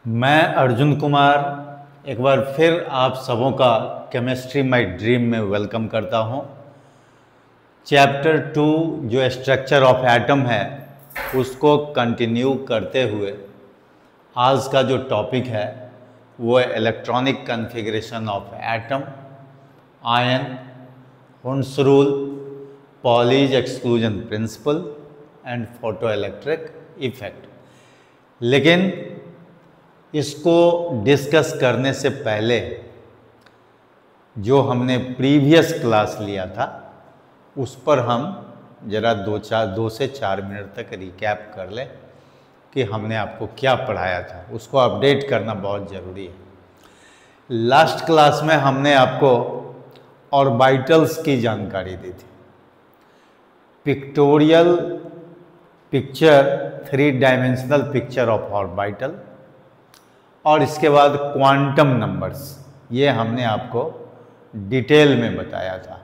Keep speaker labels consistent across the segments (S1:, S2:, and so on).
S1: मैं अर्जुन कुमार एक बार फिर आप सबों का केमिस्ट्री माय ड्रीम में वेलकम करता हूं। चैप्टर 2 जो स्ट्रक्चर ऑफ एटम है उसको कंटिन्यू करते हुए आज का जो टॉपिक है वो है electronic configuration of atom, ion, Hund's rule, Pauli's exclusion principle and photoelectric effect. लेकिन इसको डिस्कस करने से पहले जो हमने प्रीवियस क्लास लिया था उस पर हम ज़रा दो से चार मिनट तक रिकैप कर लें कि हमने आपको क्या पढ़ाया था, उसको अपडेट करना बहुत ज़रूरी है। लास्ट क्लास में हमने आपको ऑर्बिटल्स की जानकारी दी थी, pictorial picture, 3 dimensional picture of orbital, और इसके बाद क्वांटम नंबर्स, ये हमने आपको डिटेल में बताया था।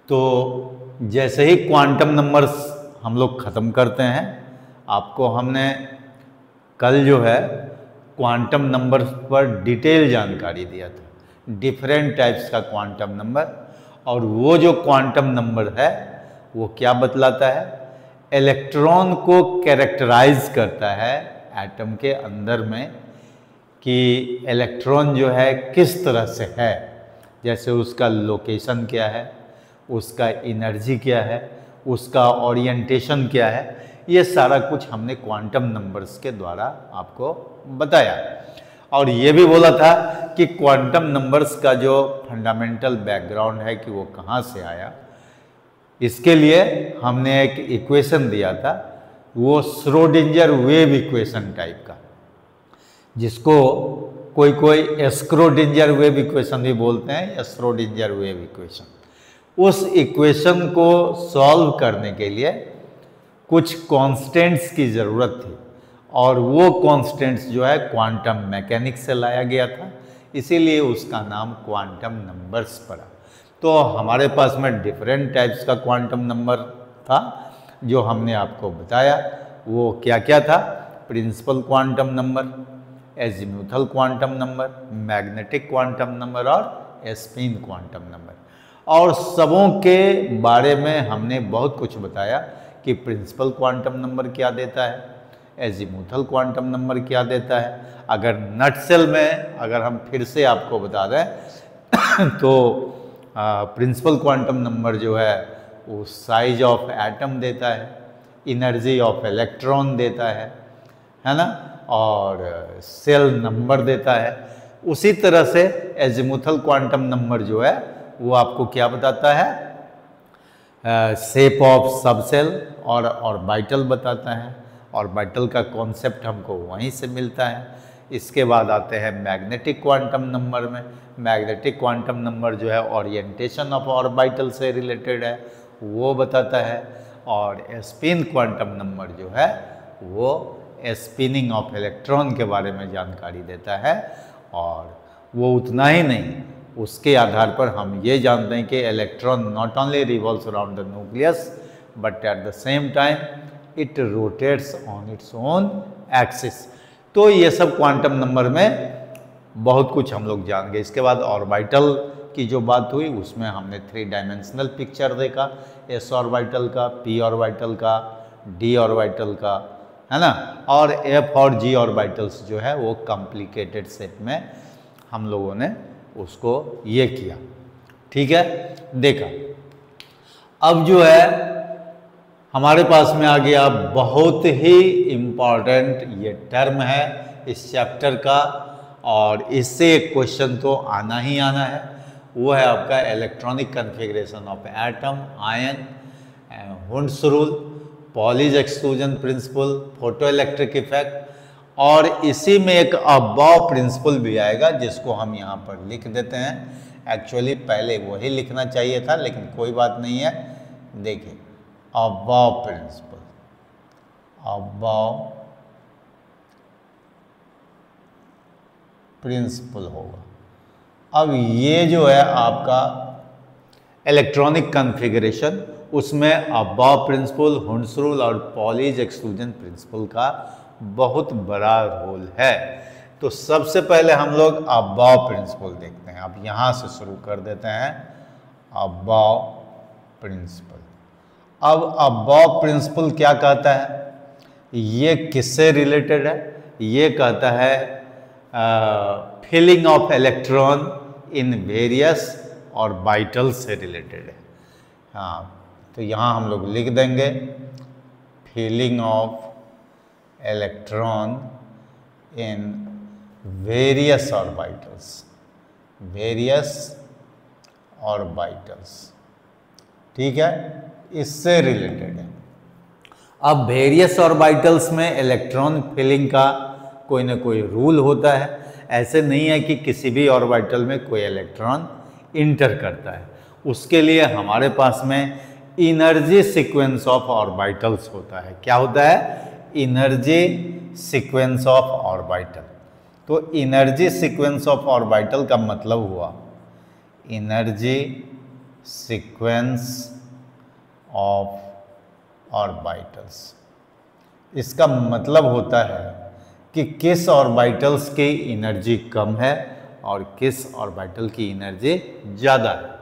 S1: तो जैसे ही क्वांटम नंबर्स हम लोग ख़त्म करते हैं, आपको हमने कल जो है क्वांटम नंबर्स पर डिटेल जानकारी दिया था, डिफरेंट टाइप्स का क्वांटम नंबर। और वो जो क्वांटम नंबर है वो क्या बतलाता है, इलेक्ट्रॉन को कैरेक्टराइज करता है एटम के अंदर में कि इलेक्ट्रॉन जो है किस तरह से है, जैसे उसका लोकेशन क्या है, उसका एनर्जी क्या है, उसका ओरिएंटेशन क्या है, ये सारा कुछ हमने क्वांटम नंबर्स के द्वारा आपको बताया। और ये भी बोला था कि क्वांटम नंबर्स का जो फंडामेंटल बैकग्राउंड है कि वो कहाँ से आया, इसके लिए हमने एक इक्वेशन दिया था, वो श्रोडिंजर वेव इक्वेशन टाइप का, जिसको कोई एस्क्रोडिंजर वेव इक्वेशन भी बोलते हैं या श्रोडिंजर वेव इक्वेशन। उस इक्वेशन को सॉल्व करने के लिए कुछ कांस्टेंट्स की ज़रूरत थी, और वो कांस्टेंट्स जो है क्वांटम मैकेनिक्स से लाया गया था, इसीलिए उसका नाम क्वांटम नंबर्स पड़ा। तो हमारे पास में डिफरेंट टाइप्स का क्वांटम नंबर था जो हमने आपको बताया। वो क्या क्या था, principal quantum number, azimuthal quantum number, magnetic quantum number और स्पिन क्वांटम नंबर। और सबों के बारे में हमने बहुत कुछ बताया कि प्रिंसिपल क्वांटम नंबर क्या देता है, एजीम्यूथल क्वांटम नंबर क्या देता है। अगर नटसेल में अगर हम फिर से आपको बता दें तो प्रिंसिपल क्वांटम नंबर जो है वो साइज ऑफ एटम देता है, एनर्जी ऑफ इलेक्ट्रॉन देता है ना, और सेल नंबर देता है। उसी तरह से एजीमुथल क्वांटम नंबर जो है वो आपको क्या बताता है, शेप ऑफ सबसेल और ऑर्बिटल बताता है। ऑर्बिटल का कॉन्सेप्ट हमको वहीं से मिलता है। इसके बाद आते हैं मैग्नेटिक क्वांटम नंबर में। मैग्नेटिक क्वांटम नंबर जो है ओरिएंटेशन ऑफ ऑर्बिटल से रिलेटेड है, वो बताता है। और स्पिन क्वांटम नंबर जो है वो स्पिनिंग ऑफ इलेक्ट्रॉन के बारे में जानकारी देता है। और वो उतना ही नहीं, उसके आधार पर हम ये जानते हैं कि electron not only revolves around the nucleus but at the same time it rotates on its own axis. तो ये सब क्वांटम नंबर में बहुत कुछ हम लोग जान गए। इसके बाद ऑर्बिटल की जो बात हुई उसमें हमने 3 डायमेंशनल पिक्चर देखा, एस ऑर्बिटल का, पी ऑर्बिटल का, डी ऑर्बिटल का, है ना, और एफ और जी ऑर्बिटल्स जो है वो कॉम्प्लिकेटेड शेप में हम लोगों ने उसको ये किया। ठीक है, देखा। अब जो है हमारे पास में आ गया बहुत ही इम्पॉर्टेंट ये टर्म है इस चैप्टर का, और इससे एक क्वेश्चन तो आना ही आना है। वो है आपका electronic configuration of atom, ion, Hund's rule, Pauli's exclusion principle, photoelectric effect. और इसी में एक अबॉव प्रिंसिपल भी आएगा जिसको हम यहाँ पर लिख देते हैं। एक्चुअली पहले वही लिखना चाहिए था, लेकिन कोई बात नहीं है। देखिए, अबॉव प्रिंसिपल, अबॉव प्रिंसिपल होगा। अब ये जो है आपका इलेक्ट्रॉनिक कॉन्फ़िगरेशन, उसमें अबॉव प्रिंसिपल, हुंड्स रूल और पॉलीज एक्सक्लूजन प्रिंसिपल का बहुत बड़ा रोल है। तो सबसे पहले हम लोग अबाव प्रिंसिपल देखते हैं। अब यहाँ से शुरू कर देते हैं अबाव प्रिंसिपल। अब अबाव प्रिंसिपल क्या कहता है, ये किससे रिलेटेड है? ये कहता है filling of electron in various orbital से रिलेटेड है। हाँ, तो यहाँ हम लोग लिख देंगे filling of electron in various orbitals, various orbitals, ठीक है, इससे रिलेटेड है। अब वेरियस ऑर्बिटल्स में इलेक्ट्रॉन फिलिंग का कोई ना कोई रूल होता है। ऐसे नहीं है कि किसी भी ऑर्बिटल में कोई इलेक्ट्रॉन इंटर करता है। उसके लिए हमारे पास में एनर्जी सीक्वेंस ऑफ ऑर्बिटल्स होता है। क्या होता है? Energy sequence of orbital. तो एनर्जी सीक्वेंस ऑफ ऑर्बिटल का मतलब हुआ एनर्जी सीक्वेंस ऑफ ऑर्बिटल्स। इसका मतलब होता है कि किस ऑर्बिटल्स की एनर्जी कम है और किस ऑर्बिटल की एनर्जी ज़्यादा है।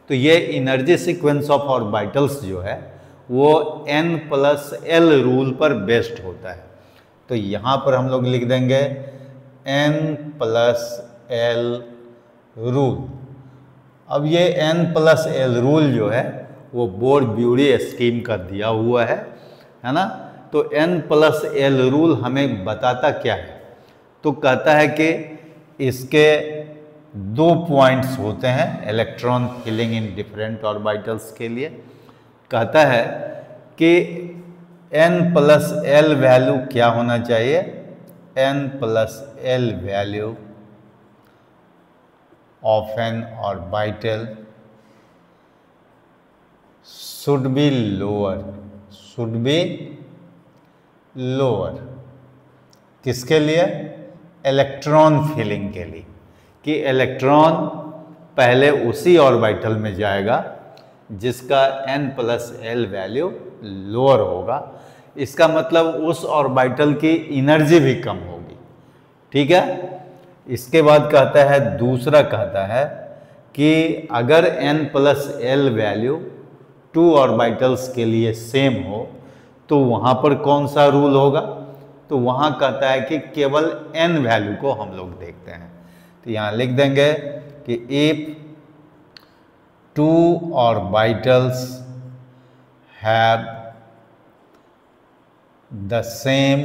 S1: तो ये एनर्जी सीक्वेंस ऑफ ऑर्बिटल्स जो है वो n+l रूल पर बेस्ड होता है। तो यहाँ पर हम लोग लिख देंगे n+l रूल। अब ये n+l रूल जो है वो बोर-ब्यूरी स्कीम का दिया हुआ है ना। तो n+l रूल हमें बताता क्या है? तो कहता है कि इसके 2 पॉइंट्स होते हैं electron filling in different orbitals के लिए। कहता है कि n+l वैल्यू क्या होना चाहिए? n+l value of N orbital should be lower, should be lower। किसके लिए? इलेक्ट्रॉन फिलिंग के लिए, कि इलेक्ट्रॉन पहले उसी ऑर्बिटल में जाएगा जिसका n+l वैल्यू लोअर होगा। इसका मतलब उस ऑर्बिटल की एनर्जी भी कम होगी, ठीक है। इसके बाद कहता है, दूसरा कहता है कि अगर n+l वैल्यू 2 ऑर्बिटल्स के लिए सेम हो तो वहाँ पर कौन सा रूल होगा? तो वहाँ कहता है कि केवल n वैल्यू को हम लोग देखते हैं। तो यहाँ लिख देंगे कि if 2 orbitals have the same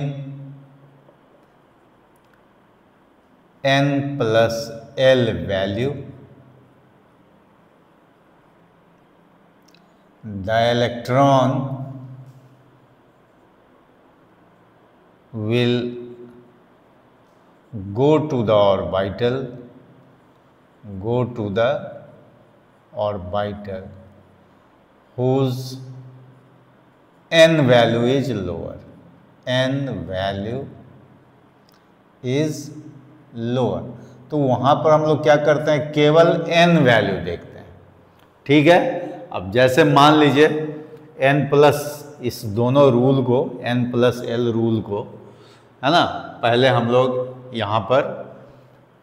S1: n+l value, the electron will go to the orbital, whose n value is lower, n value is lower। तो वहाँ पर हम लोग क्या करते हैं? केवल n वैल्यू देखते हैं, ठीक है। अब जैसे मान लीजिए n+, इस दोनों रूल को, n+l रूल को, है ना, पहले हम लोग यहाँ पर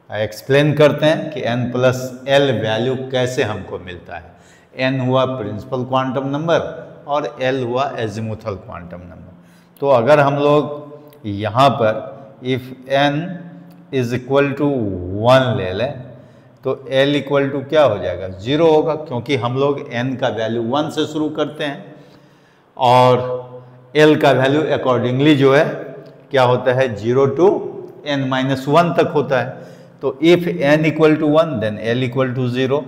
S1: एक्सप्लेन करते हैं कि n+l वैल्यू कैसे हमको मिलता है। n हुआ प्रिंसिपल क्वांटम नंबर और l हुआ एजिमुथल क्वांटम नंबर। तो अगर हम लोग यहाँ पर इफ n = 1 ले लें तो l = क्या हो जाएगा? 0 होगा, क्योंकि हम लोग n का वैल्यू 1 से शुरू करते हैं और l का वैल्यू अकॉर्डिंगली जो है क्या होता है? 0 to n-1 तक होता है। तो इफ n = 1 देन l = 0।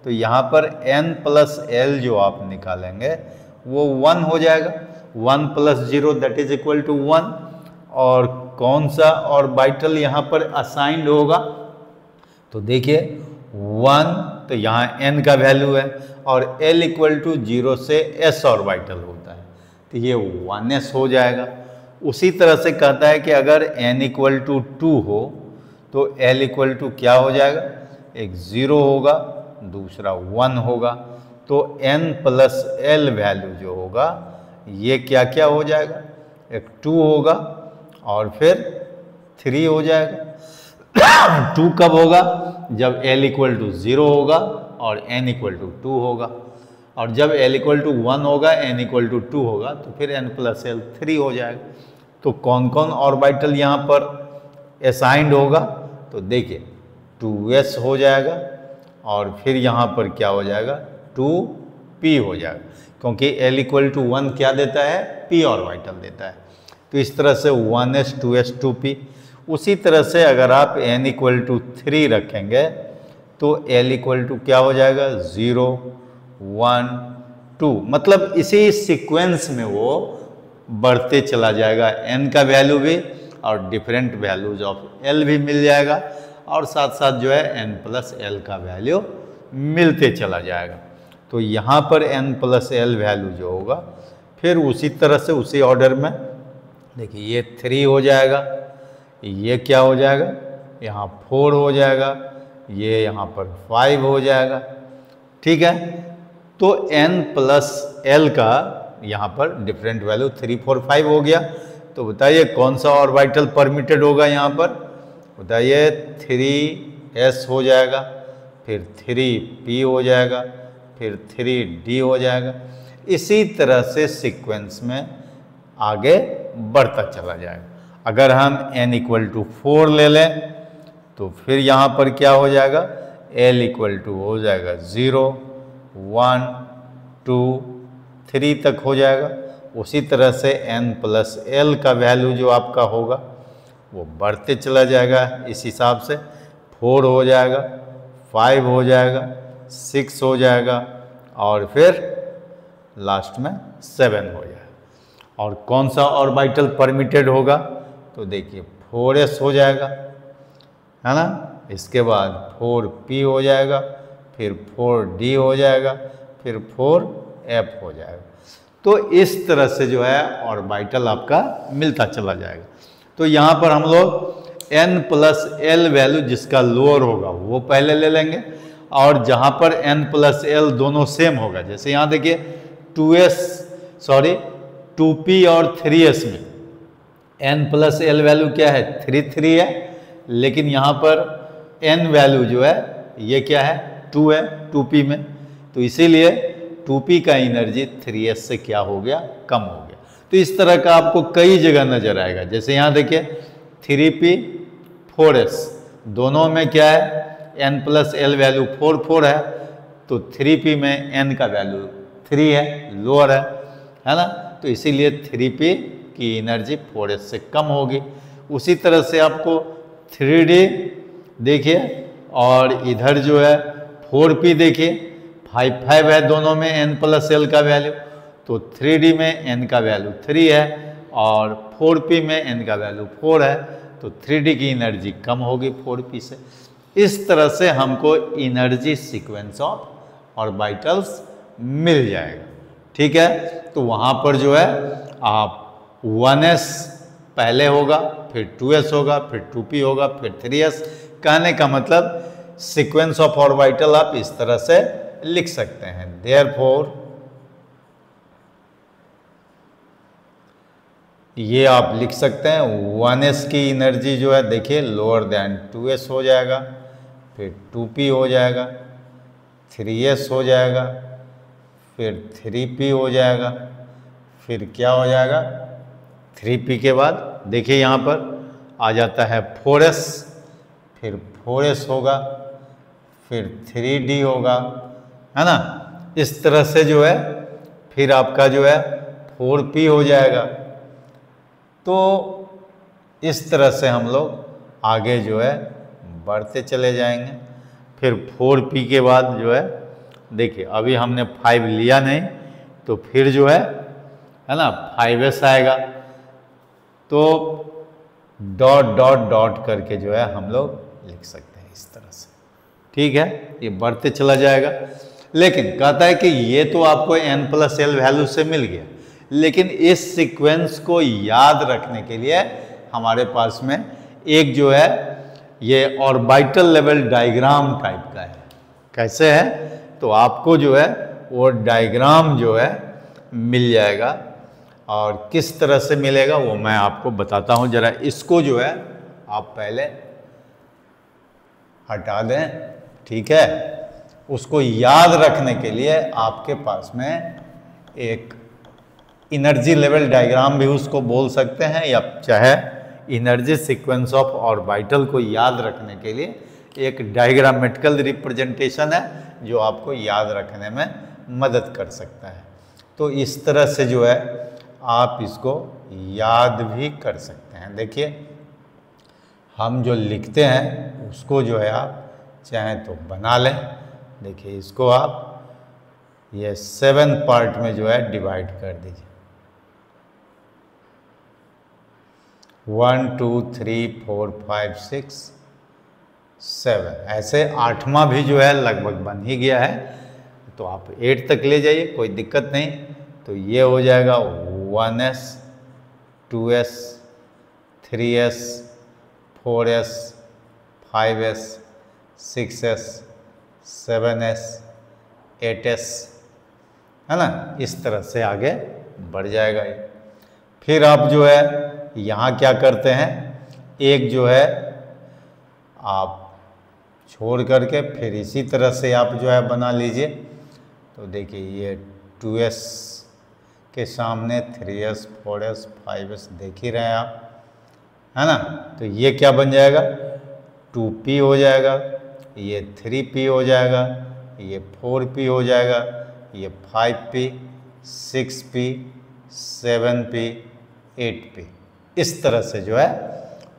S1: तो यहाँ पर n+l जो आप निकालेंगे वो 1 हो जाएगा। 1 + 0 दैट इज इक्वल टू 1। और कौन सा ऑर्बिटल यहाँ पर असाइंड होगा? तो देखिए 1, तो यहाँ n का वैल्यू है और l = 0 से s ऑर्बिटल होता है, तो ये 1s हो जाएगा। उसी तरह से कहता है कि अगर n = 2 हो तो l = क्या हो जाएगा? एक 0 होगा, दूसरा 1 होगा। तो n+l वैल्यू जो होगा ये क्या क्या हो जाएगा? एक 2 होगा और फिर 3 हो जाएगा। 2 कब होगा? जब l इक्वल टू 0 होगा और n इक्वल टू 2 होगा, और जब l इक्वल टू 1 होगा, n इक्वल टू 2 होगा, तो फिर n प्लस l 3 हो जाएगा। तो कौन कौन ऑर्बिटल यहाँ पर असाइंड होगा? तो देखिए 2s हो जाएगा और फिर यहाँ पर क्या हो जाएगा? 2p हो जाएगा, क्योंकि l इक्वल टू 1 क्या देता है? p ऑर्बिटल देता है। तो इस तरह से 1s 2s 2p। उसी तरह से अगर आप n इक्वल टू 3 रखेंगे तो l इक्वल टू क्या हो जाएगा? 0 1 2, मतलब इसी सीक्वेंस में वो बढ़ते चला जाएगा। n का वैल्यू भी और डिफरेंट वैल्यूज ऑफ l भी मिल जाएगा, और साथ साथ जो है n प्लस l का वैल्यू मिलते चला जाएगा। तो यहाँ पर n प्लस l वैल्यू जो होगा, फिर उसी तरह से उसी ऑर्डर में देखिए ये 3 हो जाएगा, ये क्या हो जाएगा? यहाँ 4 हो जाएगा, ये यहाँ पर 5 हो जाएगा। ठीक है, तो n प्लस l का यहाँ पर डिफरेंट वैल्यू 3 4 5 हो गया। तो बताइए कौन सा ऑर्बिटल परमिटेड होगा यहाँ पर? बताइए 3s हो जाएगा, फिर 3p हो जाएगा, फिर 3d हो जाएगा। इसी तरह से सीक्वेंस में आगे बढ़ता चला जाएगा। अगर हम n इक्वल टू 4 ले लें तो फिर यहाँ पर क्या हो जाएगा? l इक्वल टू हो जाएगा 0 1 2 3 तक हो जाएगा। उसी तरह से n प्लस l का वैल्यू जो आपका होगा वो बढ़ते चला जाएगा। इस हिसाब से 4 हो जाएगा, 5 हो जाएगा, 6 हो जाएगा, और फिर लास्ट में 7 हो जाएगा। और कौन सा ऑर्बिटल परमिटेड होगा? तो देखिए 4s हो जाएगा, है ना। इसके बाद 4p हो जाएगा, फिर 4d हो जाएगा, फिर 4f हो जाएगा। तो इस तरह से जो है ऑर्बिटल आपका मिलता चला जाएगा। तो यहाँ पर हम लोग n प्लस l वैल्यू जिसका लोअर होगा वो पहले ले लेंगे, और जहाँ पर n प्लस l दोनों सेम होगा, जैसे यहाँ देखिए 2p और 3s में n प्लस l वैल्यू क्या है? 3 है, लेकिन यहाँ पर n वैल्यू जो है ये क्या है? 2 है 2p में। तो इसीलिए 2p का एनर्जी 3s से क्या हो गया? कम हो गया। तो इस तरह का आपको कई जगह नजर आएगा। जैसे यहाँ देखिए 3p 4s दोनों में क्या है? n प्लस l वैल्यू 4 है, तो 3p में n का वैल्यू 3 है, लोअर है ना। तो इसीलिए 3p की एनर्जी 4s से कम होगी। उसी तरह से आपको 3d देखिए, और इधर जो है 4p देखिए 5 है, दोनों में n प्लस l का वैल्यू। तो 3d में n का वैल्यू 3 है और 4p में n का वैल्यू 4 है, तो 3d की एनर्जी कम होगी 4p से। इस तरह से हमको एनर्जी सीक्वेंस ऑफ ऑर्बिटल्स मिल जाएगा। ठीक है, तो वहाँ पर जो है आप 1s पहले होगा, फिर 2s होगा, फिर 2p होगा, फिर 3s। कहने का मतलब सीक्वेंस ऑफ ऑर्बिटल आप इस तरह से लिख सकते हैं। देयरफॉर ये आप लिख सकते हैं 1s की एनर्जी जो है देखिए लोअर देन 2s हो जाएगा, फिर 2p हो जाएगा, 3s हो जाएगा, फिर 3p हो जाएगा, फिर क्या हो जाएगा? 3p के बाद देखिए यहाँ पर आ जाता है 4s, फिर 4s होगा, फिर 3d होगा, है ना। इस तरह से जो है फिर आपका जो है 4p हो जाएगा। तो इस तरह से हम लोग आगे जो है बढ़ते चले जाएंगे। फिर 4p के बाद जो है देखिए अभी हमने 5 लिया नहीं, तो फिर जो है ना 5s आएगा। तो डॉट डॉट डॉट करके जो है हम लोग लिख सकते हैं इस तरह से। ठीक है, ये बढ़ते चला जाएगा। लेकिन कहता है कि ये तो आपको n प्लस l वैल्यू से मिल गया, लेकिन इस सीक्वेंस को याद रखने के लिए हमारे पास में एक जो है ये ऑर्बिटल लेवल डायग्राम टाइप का है। कैसे है? तो आपको जो है वो डायग्राम जो है मिल जाएगा। और किस तरह से मिलेगा वो मैं आपको बताता हूँ। जरा इसको जो है आप पहले हटा दें, ठीक है। उसको याद रखने के लिए आपके पास में एक एनर्जी लेवल डायग्राम भी उसको बोल सकते हैं, या चाहे एनर्जी सीक्वेंस ऑफ ऑर्बिटल को याद रखने के लिए एक डायग्रामेटिकल रिप्रेजेंटेशन है जो आपको याद रखने में मदद कर सकता है। तो इस तरह से जो है आप इसको याद भी कर सकते हैं। देखिए हम जो लिखते हैं उसको जो है आप चाहें तो बना लें। देखिए इसको आप ये 7 पार्ट में जो है डिवाइड कर दीजिए। 1 2 3 4 5 6 7, ऐसे 8वां भी जो है लगभग बन ही गया है। तो आप 8 तक ले जाइए, कोई दिक्कत नहीं। तो ये हो जाएगा 1s 2s 3s 4s 5s 6s 7s 8s, है ना। इस तरह से आगे बढ़ जाएगा ये। फिर आप जो है यहाँ क्या करते हैं, एक जो है आप छोड़ करके फिर इसी तरह से आप जो है बना लीजिए। तो देखिए ये 2s के सामने 3s 4s 5s देख ही रहे हैं आप, है ना। तो ये क्या बन जाएगा, 2p हो जाएगा, ये 3p हो जाएगा, ये 4p हो जाएगा, ये 5p 6p 7p 8p। इस तरह से जो है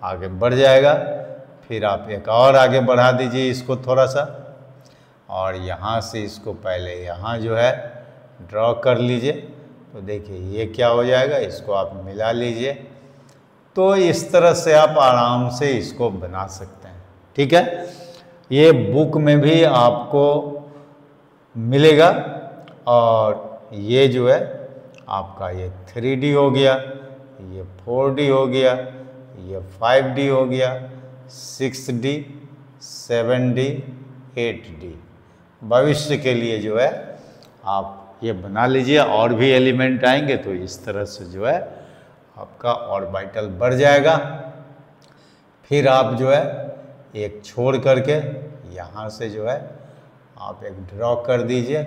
S1: आगे बढ़ जाएगा। फिर आप एक और आगे बढ़ा दीजिए इसको थोड़ा सा, और यहाँ से इसको पहले यहाँ जो है ड्रॉ कर लीजिए। तो देखिए ये क्या हो जाएगा, इसको आप मिला लीजिए। तो इस तरह से आप आराम से इसको बना सकते हैं, ठीक है। ये बुक में भी आपको मिलेगा। और ये जो है आपका ये 3D हो गया, ये 4D हो गया, ये 5D हो गया, 6D 7D 8D। भविष्य के लिए जो है आप ये बना लीजिए। और भी एलिमेंट आएंगे तो इस तरह से जो है आपका ऑर्बिटल बढ़ जाएगा। फिर आप जो है एक छोड़ करके यहाँ से जो है आप एक ड्रॉ कर दीजिए,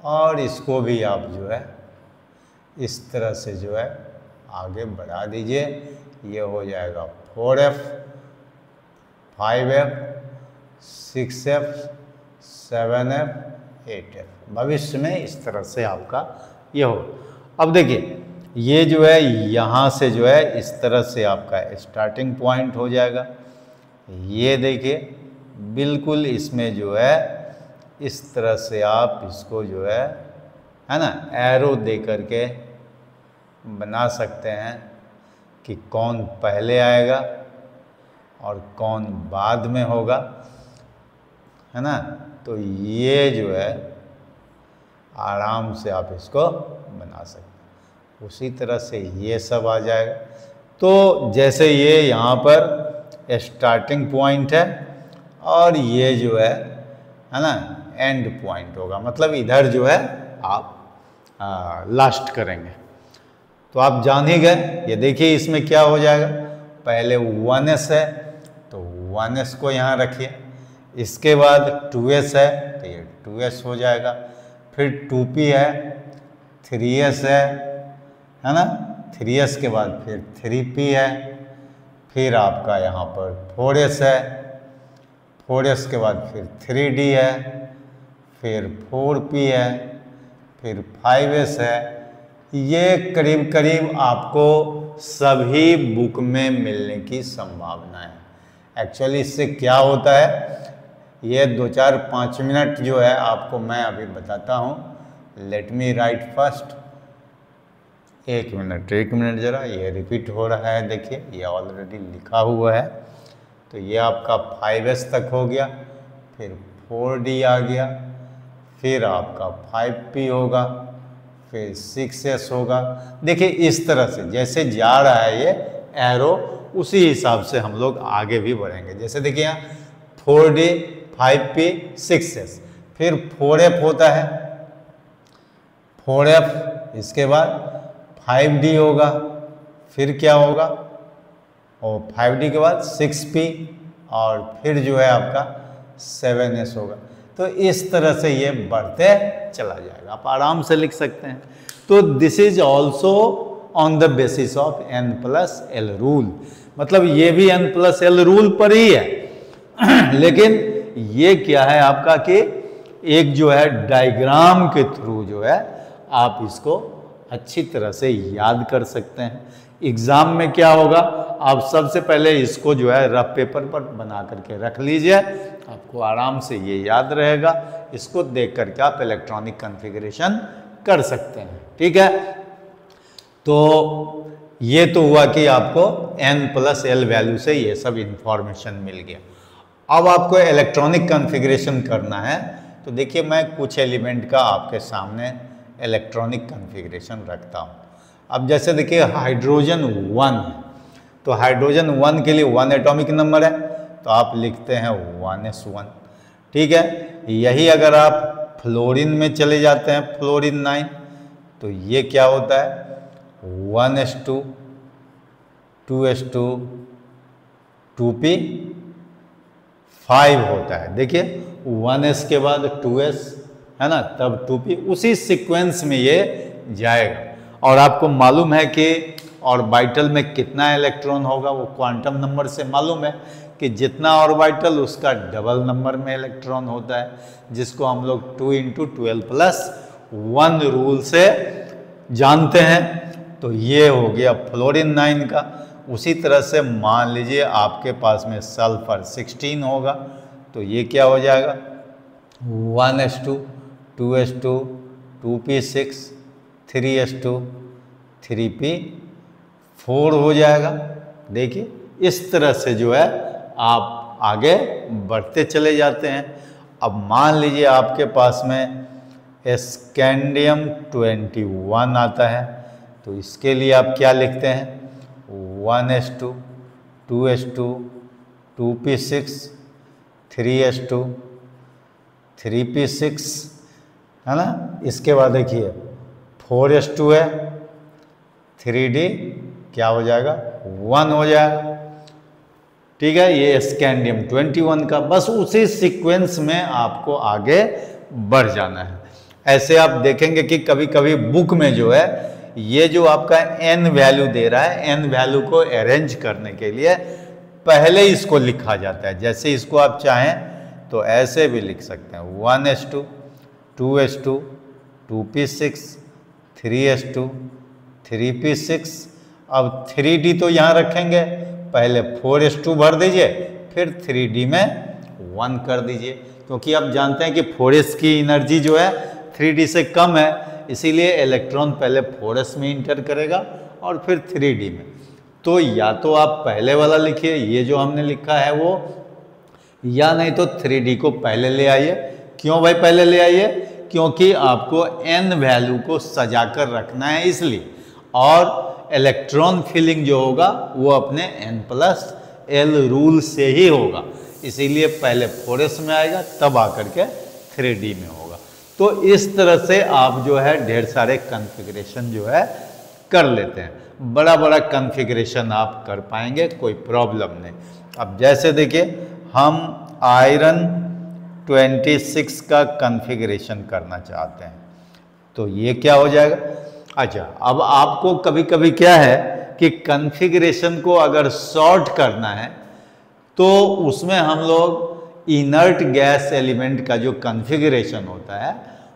S1: और इसको भी आप जो है इस तरह से जो है आगे बढ़ा दीजिए। ये हो जाएगा 4f 5f 6f 7f 8f। भविष्य में इस तरह से आपका ये हो। अब देखिए ये जो है यहाँ से जो है इस तरह से आपका स्टार्टिंग पॉइंट हो जाएगा। ये देखिए बिल्कुल इसमें जो है इस तरह से आप इसको जो है ना एरो दे करके बना सकते हैं कि कौन पहले आएगा और कौन बाद में होगा, है ना। तो ये जो है आराम से आप इसको बना सकते हैं। उसी तरह से ये सब आ जाएगा। तो जैसे ये यहाँ पर स्टार्टिंग पॉइंट है और ये जो है ना एंड पॉइंट होगा, मतलब इधर जो है आप लास्ट करेंगे। तो आप जान ही गए। ये देखिए इसमें क्या हो जाएगा, पहले 1s है तो 1s को यहाँ रखिए, इसके बाद 2s है तो ये 2s हो जाएगा, फिर 2p है, 3s है ना, 3s के बाद फिर 3p है, फिर आपका यहाँ पर 4s है, 4s के बाद फिर 3d है, फिर 4p है, फिर 5s है। ये करीब करीब आपको सभी बुक में मिलने की संभावना है। एक्चुअली इससे क्या होता है, ये 2-4-5 मिनट जो है आपको मैं अभी बताता हूँ। Let me right first. एक मिनट ज़रा, ये रिपीट हो रहा है। देखिए ये ऑलरेडी लिखा हुआ है। तो ये आपका 5s तक हो गया, फिर 4d आ गया, फिर आपका 5p होगा, फिर 6s होगा। देखिए इस तरह से जैसे जा रहा है ये एरो, उसी हिसाब से हम लोग आगे भी बढ़ेंगे। जैसे देखिए यहाँ 4d 5p 6s, फिर 4f होता है, 4f, इसके बाद 5d होगा, फिर क्या होगा, और 5d के बाद 6p, और फिर जो है आपका 7s होगा। तो इस तरह से ये बढ़ते चला जाएगा, आप आराम से लिख सकते हैं। तो this is also on the basis of n+l rule, मतलब ये भी n+l रूल पर ही है लेकिन ये क्या है आपका कि एक जो है डायग्राम के थ्रू जो है आप इसको अच्छी तरह से याद कर सकते हैं। एग्जाम में क्या होगा, आप सबसे पहले इसको जो है रफ पेपर पर बना करके रख लीजिए, आपको आराम से ये याद रहेगा। इसको देख करके आप इलेक्ट्रॉनिक कॉन्फ़िगरेशन कर सकते हैं, ठीक है। तो ये तो हुआ कि आपको n+l वैल्यू से ये सब इंफॉर्मेशन मिल गया। अब आपको इलेक्ट्रॉनिक कॉन्फ़िगरेशन करना है, तो देखिए मैं कुछ एलिमेंट का आपके सामने इलेक्ट्रॉनिक कॉन्फ़िगरेशन रखता हूँ। अब जैसे देखिए हाइड्रोजन 1 है, तो हाइड्रोजन 1 के लिए 1 एटॉमिक नंबर है, तो आप लिखते हैं 1s1, ठीक है। यही अगर आप फ्लोरीन में चले जाते हैं, फ्लोरीन 9, तो ये क्या होता है 1s2, 2s2, 2p5 होता है। देखिए 1s के बाद 2s है ना, तब 2p, उसी सीक्वेंस में ये जाएगा। और आपको मालूम है कि ऑर्बिटल में कितना इलेक्ट्रॉन होगा, वो क्वांटम नंबर से मालूम है कि जितना ऑर्बिटल उसका डबल नंबर में इलेक्ट्रॉन होता है, जिसको हम लोग 2 × 12+1 रूल से जानते हैं। तो ये हो गया फ्लोरीन 9 का। उसी तरह से मान लीजिए आपके पास में सल्फर 16 होगा, तो ये क्या हो जाएगा 1s2, 2s2, 2p6, 3s2, 3p4 हो जाएगा। देखिए इस तरह से जो है आप आगे बढ़ते चले जाते हैं। अब मान लीजिए आपके पास में स्कैंडियम 21 आता है, तो इसके लिए आप क्या लिखते हैं 1s2, 2s2, 2p6, 3s2, 3p6 है ना। इसके बाद देखिए 4s2 है, 3d क्या हो जाएगा 1 हो जाएगा, ठीक है। ये स्कैंडियम 21 का, बस उसी सीक्वेंस में आपको आगे बढ़ जाना है। ऐसे आप देखेंगे कि कभी कभी बुक में जो है ये जो आपका n वैल्यू दे रहा है, n वैल्यू को अरेंज करने के लिए पहले इसको लिखा जाता है। जैसे इसको आप चाहें तो ऐसे भी लिख सकते हैं 1s2, 2s2, 2p6, 3s2, 3p6। अब 3d तो यहाँ रखेंगे, पहले 4s2 भर दीजिए, फिर 3d में 1 कर दीजिए, क्योंकि आप जानते हैं कि 4s की एनर्जी जो है 3d से कम है, इसीलिए इलेक्ट्रॉन पहले 4s में इंटर करेगा और फिर 3d में। तो या तो आप पहले वाला लिखिए, ये जो हमने लिखा है वो, या नहीं तो 3d को पहले ले आइए। क्यों भाई पहले ले आइए, क्योंकि आपको n वैल्यू को सजा कर रखना है इसलिए, और इलेक्ट्रॉन फिलिंग जो होगा वो अपने n+l रूल से ही होगा, इसीलिए पहले 4s में आएगा तब आकर के 3d में होगा। तो इस तरह से आप जो है ढेर सारे कॉन्फ़िगरेशन जो है कर लेते हैं, बड़ा बड़ा कॉन्फ़िगरेशन आप कर पाएंगे, कोई प्रॉब्लम नहीं। अब जैसे देखिए हम आयरन 26 का कॉन्फ़िगरेशन करना चाहते हैं, तो ये क्या हो जाएगा। अच्छा, अब आपको कभी कभी क्या है कि कॉन्फ़िगरेशन को अगर शॉर्ट करना है तो उसमें हम लोग इनर्ट गैस एलिमेंट का जो कॉन्फ़िगरेशन होता है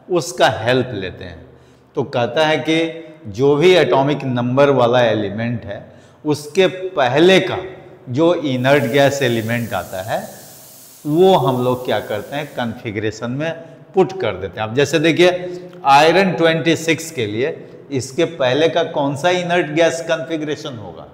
S1: उसका हेल्प लेते हैं। तो कहता है कि जो भी एटॉमिक नंबर वाला एलिमेंट है उसके पहले का जो इनर्ट गैस एलिमेंट आता है वो हम लोग क्या करते हैं कॉन्फ़िगरेशन में पुट कर देते हैं। अब जैसे देखिए आयरन 26 के लिए इसके पहले का कौन सा इनर्ट गैस कॉन्फ़िगरेशन होगा,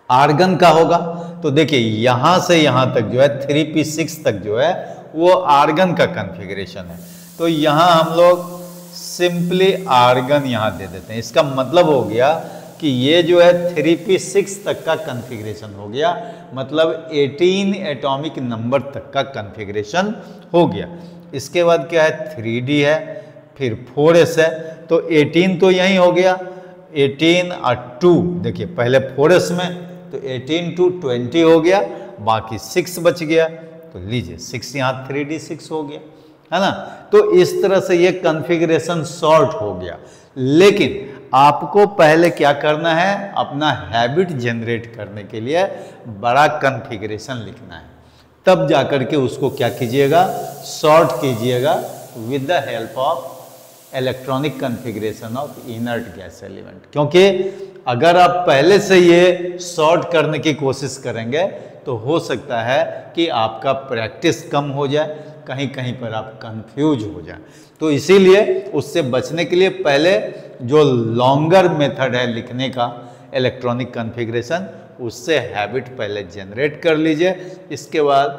S1: आर्गन का होगा। तो देखिए यहां से यहां तक जो है 3p6 तक जो है वो आर्गन का कॉन्फ़िगरेशन है, तो यहां हम लोग सिंपली आर्गन यहां दे देते हैं। इसका मतलब हो गया कि ये जो है 3p6 तक का कॉन्फ़िगरेशन हो गया, मतलब 18 एटॉमिक नंबर तक का कॉन्फ़िगरेशन हो गया। इसके बाद क्या है 3d है, फिर 4s है, तो 18 तो यहीं हो गया, 18 और 2, देखिए पहले 4s में तो 18 to 20 हो गया, बाकी 6 बच गया, तो लीजिए 6 यहाँ 3d6 हो गया, है ना। तो इस तरह से ये कॉन्फ़िगरेशन सॉर्ट हो गया। लेकिन आपको पहले क्या करना है, अपना हैबिट जनरेट करने के लिए बड़ा कॉन्फ़िगरेशन लिखना है, तब जाकर के उसको क्या कीजिएगा, सॉर्ट कीजिएगा with the help of electronic configuration of inert gas element. क्योंकि अगर आप पहले से ये सॉर्ट करने की कोशिश करेंगे तो हो सकता है कि आपका प्रैक्टिस कम हो जाए, कहीं कहीं पर आप कंफ्यूज हो जाए। तो इसीलिए उससे बचने के लिए पहले जो लॉन्गर मेथड है लिखने का इलेक्ट्रॉनिक कॉन्फ़िगरेशन, उससे हैबिट पहले जनरेट कर लीजिए, इसके बाद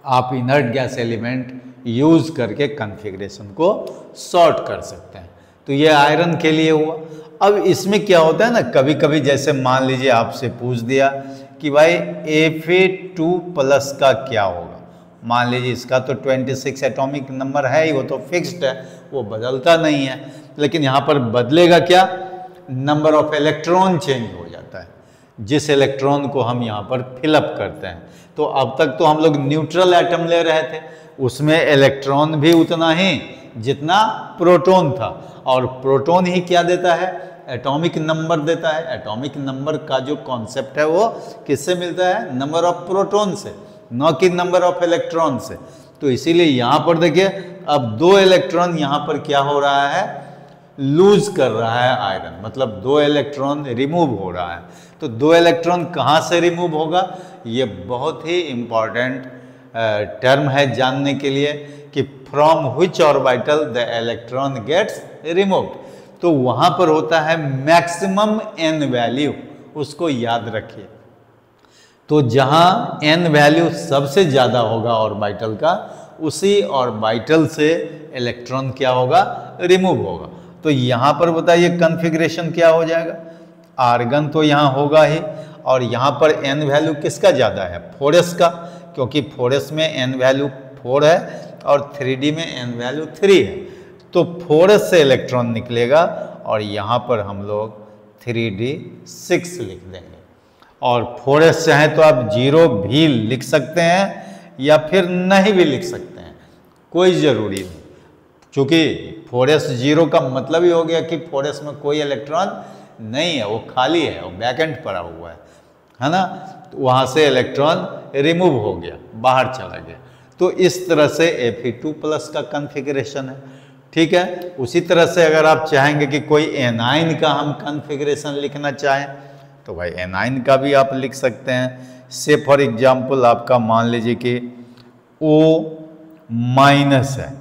S1: आप इनर्ट गैस एलिमेंट यूज करके कॉन्फ़िगरेशन को सॉर्ट कर सकते हैं। तो ये आयरन के लिए हुआ। अब इसमें क्या होता है ना, कभी कभी जैसे मान लीजिए आपसे पूछ दिया कि भाई Fa2+ का क्या होगा। मान लीजिए इसका तो 26 एटॉमिक नंबर है ही, वो तो फिक्स्ड है, वो बदलता नहीं है। लेकिन यहाँ पर बदलेगा क्या, नंबर ऑफ इलेक्ट्रॉन चेंज हो जाता है, जिस इलेक्ट्रॉन को हम यहाँ पर फिलअप करते हैं। तो अब तक तो हम लोग न्यूट्रल एटम ले रहे थे, उसमें इलेक्ट्रॉन भी उतना ही जितना प्रोटॉन था, और प्रोटॉन ही क्या देता है, एटॉमिक नंबर देता है। एटॉमिक नंबर का जो कॉन्सेप्ट है वो किससे मिलता है, नंबर ऑफ प्रोटॉन से, न कि नंबर ऑफ इलेक्ट्रॉन से। तो इसीलिए यहाँ पर देखिए अब 2 इलेक्ट्रॉन यहाँ पर क्या हो रहा है, लूज कर रहा है आयरन, मतलब 2 इलेक्ट्रॉन रिमूव हो रहा है। तो 2 इलेक्ट्रॉन कहाँ से रिमूव होगा, ये बहुत ही इंपॉर्टेंट टर्म है जानने के लिए कि from which orbital the electron gets removed. तो वहाँ पर होता है मैक्सिमम n वैल्यू, उसको याद रखिए। तो जहाँ n वैल्यू सबसे ज़्यादा होगा ऑर्बिटल का, उसी ऑर्बिटल से इलेक्ट्रॉन क्या होगा, रिमूव होगा। तो यहाँ पर बताइए कॉन्फ़िगरेशन क्या हो जाएगा, आर्गन तो यहाँ होगा ही, और यहाँ पर n वैल्यू किसका ज़्यादा है, 4s का, क्योंकि 4s में n वैल्यू 4 है और 3d में n वैल्यू 3 है। तो 4s से इलेक्ट्रॉन निकलेगा और यहाँ पर हम लोग 3d6 लिख देंगे। और 4s चाहे तो आप 0 भी लिख सकते हैं या फिर नहीं भी लिख सकते हैं, कोई ज़रूरी नहीं, क्योंकि 4s 0 का मतलब ही हो गया कि 4s में कोई इलेक्ट्रॉन नहीं है, वो खाली है, वो बैकेंड पड़ा हुआ है ना। तो वहाँ से इलेक्ट्रॉन रिमूव हो गया, बाहर चला गया। तो इस तरह से Fe2+ का कॉन्फ़िगरेशन है, ठीक है। उसी तरह से अगर आप चाहेंगे कि कोई एनाइन का हम कॉन्फ़िगरेशन लिखना चाहें तो भाई एनाइन का भी आप लिख सकते हैं। से फॉर एग्जांपल आपका मान लीजिए कि O- है,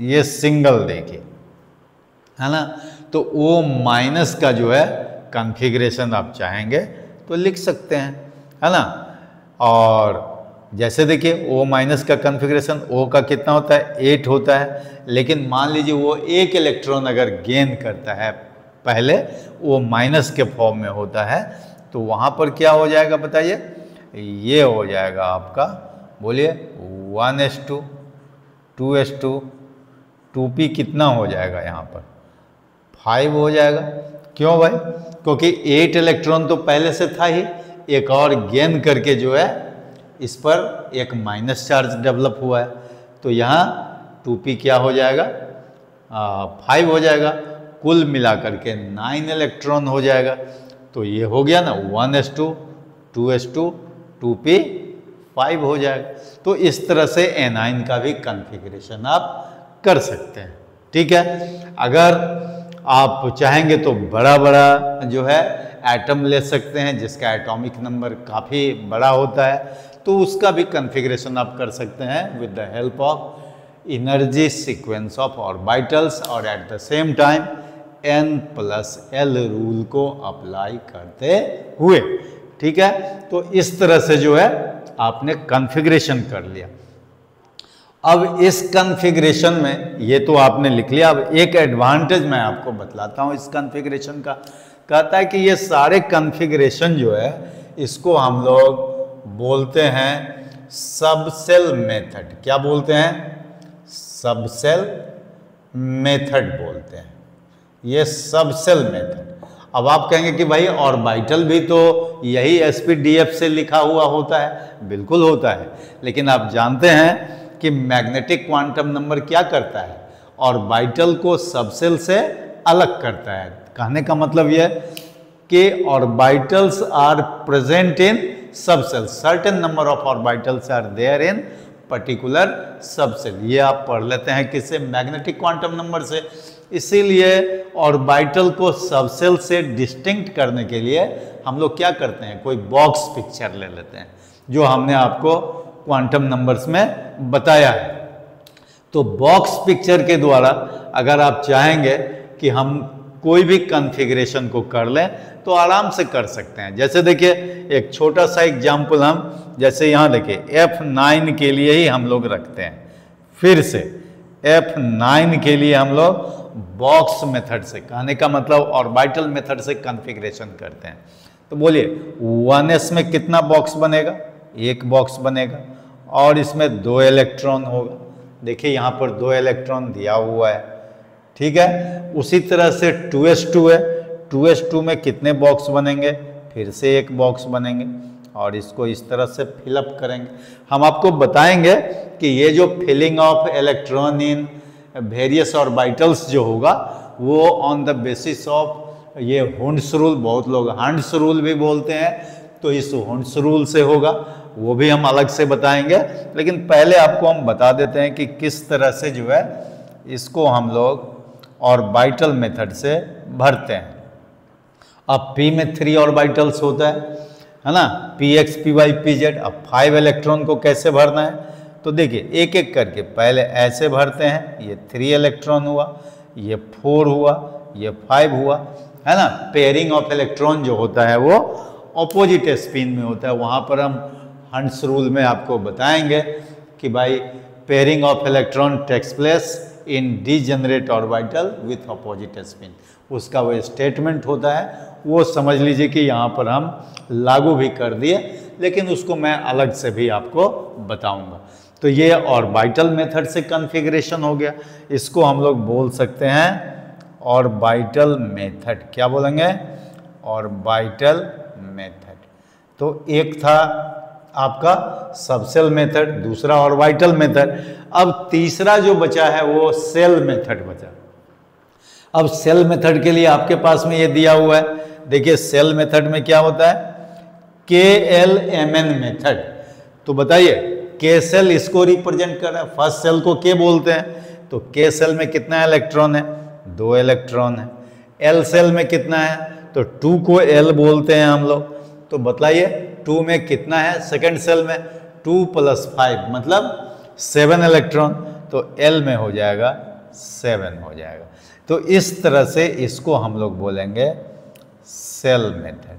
S1: ये सिंगल देखिए, है ना। तो O- का जो है कॉन्फ़िगरेशन आप चाहेंगे तो लिख सकते हैं, है ना। और जैसे देखिए O- का कॉन्फ़िगरेशन, O का कितना होता है, 8 होता है। लेकिन मान लीजिए वो एक इलेक्ट्रॉन अगर गेन करता है, पहले O- के फॉर्म में होता है, तो वहाँ पर क्या हो जाएगा बताइए, ये हो जाएगा आपका, बोलिए 1s2 2s2 2p कितना हो जाएगा, यहाँ पर 5 हो जाएगा। क्यों भाई, क्योंकि 8 इलेक्ट्रॉन तो पहले से था ही, एक और गेन करके जो है इस पर एक माइनस चार्ज डेवलप हुआ है, तो यहाँ 2p क्या हो जाएगा, 5 हो जाएगा। कुल मिलाकर के 9 इलेक्ट्रॉन हो जाएगा। तो ये हो गया ना 1s2 2s2 2p 5 हो जाएगा। तो इस तरह से एनाइन का भी कॉन्फ़िगरेशन आप कर सकते हैं, ठीक है। अगर आप चाहेंगे तो बड़ा बड़ा जो है एटम ले सकते हैं, जिसका एटॉमिक नंबर काफ़ी बड़ा होता है, तो उसका भी कॉन्फ़िगरेशन आप कर सकते हैं with the help of energy sequence of orbitals, और at the same time n+l rule को अप्लाई करते हुए, ठीक है। तो इस तरह से जो है आपने कॉन्फ़िगरेशन कर लिया। अब इस कॉन्फ़िगरेशन में ये तो आपने लिख लिया। अब एक एडवांटेज मैं आपको बतलाता हूँ इस कॉन्फ़िगरेशन का। कहता है कि ये सारे कॉन्फ़िगरेशन जो है इसको हम लोग बोलते हैं सबसेल मेथड। क्या बोलते हैं, सबसेल मेथड बोलते हैं, ये सबसेल मेथड। अब आप कहेंगे कि भाई ऑर्बिटल भी तो यही sp-df से लिखा हुआ होता है। बिल्कुल होता है, लेकिन आप जानते हैं कि मैग्नेटिक क्वांटम नंबर क्या करता है, ऑर्बिटल को सबसेल से अलग करता है। कहने का मतलब यह कि orbitals are present in subshell, certain number of orbitals are there in particular subshell. ये आप पढ़ लेते हैं किससे, मैग्नेटिक क्वांटम नंबर से। इसीलिए ऑर्बिटल को सबसेल से डिस्टिंक्ट करने के लिए हम लोग क्या करते हैं, कोई बॉक्स पिक्चर ले लेते हैं, जो हमने आपको क्वांटम नंबर्स में बताया है। तो बॉक्स पिक्चर के द्वारा अगर आप चाहेंगे कि हम कोई भी कॉन्फ़िगरेशन को कर लें तो आराम से कर सकते हैं। जैसे देखिए एक छोटा सा एग्जाम्पल हम जैसे यहाँ देखिए F9 के लिए ही हम लोग रखते हैं। फिर से F9 के लिए हम लोग बॉक्स मेथड से, कहने का मतलब ऑर्बिटल मेथड से कॉन्फ़िगरेशन करते हैं। तो बोलिए 1s में कितना बॉक्स बनेगा, एक बॉक्स बनेगा और इसमें 2 इलेक्ट्रॉन होगा। देखिए यहाँ पर 2 इलेक्ट्रॉन दिया हुआ है, ठीक है। उसी तरह से 2s2 है, 2s2 में कितने बॉक्स बनेंगे, फिर से एक बॉक्स बनेंगे और इसको इस तरह से फिलअप करेंगे। हम आपको बताएंगे कि ये जो filling of electron in various orbitals जो होगा वो ऑन द बेसिस ऑफ ये हुंड्स रूल, बहुत लोग हंड्स रूल भी बोलते हैं, तो इस हुंड्स रूल से होगा, वो भी हम अलग से बताएंगे। लेकिन पहले आपको हम बता देते हैं कि किस तरह से जो है इसको हम लोग ऑर्बिटल मेथड से भरते हैं। अब P में 3 ऑर्बिटल्स होता है ना, Px Py Pz। अब 5 इलेक्ट्रॉन को कैसे भरना है, तो देखिए एक एक करके पहले ऐसे भरते हैं। ये 3 इलेक्ट्रॉन हुआ, ये 4 हुआ, ये 5 हुआ, है ना। पेयरिंग ऑफ इलेक्ट्रॉन जो होता है वो ऑपोजिट स्पिन में होता है। वहाँ पर हम हंड्स रूल में आपको बताएंगे कि भाई pairing of electron takes place in degenerate orbital with opposite spin, उसका वो स्टेटमेंट होता है। वो समझ लीजिए कि यहाँ पर हम लागू भी कर दिए, लेकिन उसको मैं अलग से भी आपको बताऊंगा। तो ये ऑर्बिटल मेथड से कॉन्फ़िगरेशन हो गया। इसको हम लोग बोल सकते हैं ऑर्बिटल मेथड। क्या बोलेंगे, ऑर्बिटल मेथड। तो एक था आपका सबसेल मेथड, दूसरा ऑर्बिटल मेथड। अब तीसरा जो बचा है वो सेल मेथड बचा। अब सेल मेथड के लिए आपके पास में ये दिया हुआ है। देखिए सेल मेथड में क्या होता है, KLMN मेथड। तो बताइए के सेल इसको रिप्रेजेंट कर रहा है, फर्स्ट सेल को के बोलते हैं। तो के सेल में कितना इलेक्ट्रॉन है, 2 इलेक्ट्रॉन है। एल सेल में कितना है, तो 2 को एल बोलते हैं हम लोग। तो बताइए 2 में कितना है, सेकंड सेल में 2 + 5 मतलब 7 इलेक्ट्रॉन। तो एल में हो जाएगा 7 हो जाएगा। तो इस तरह से इसको हम लोग बोलेंगे सेल मेथड।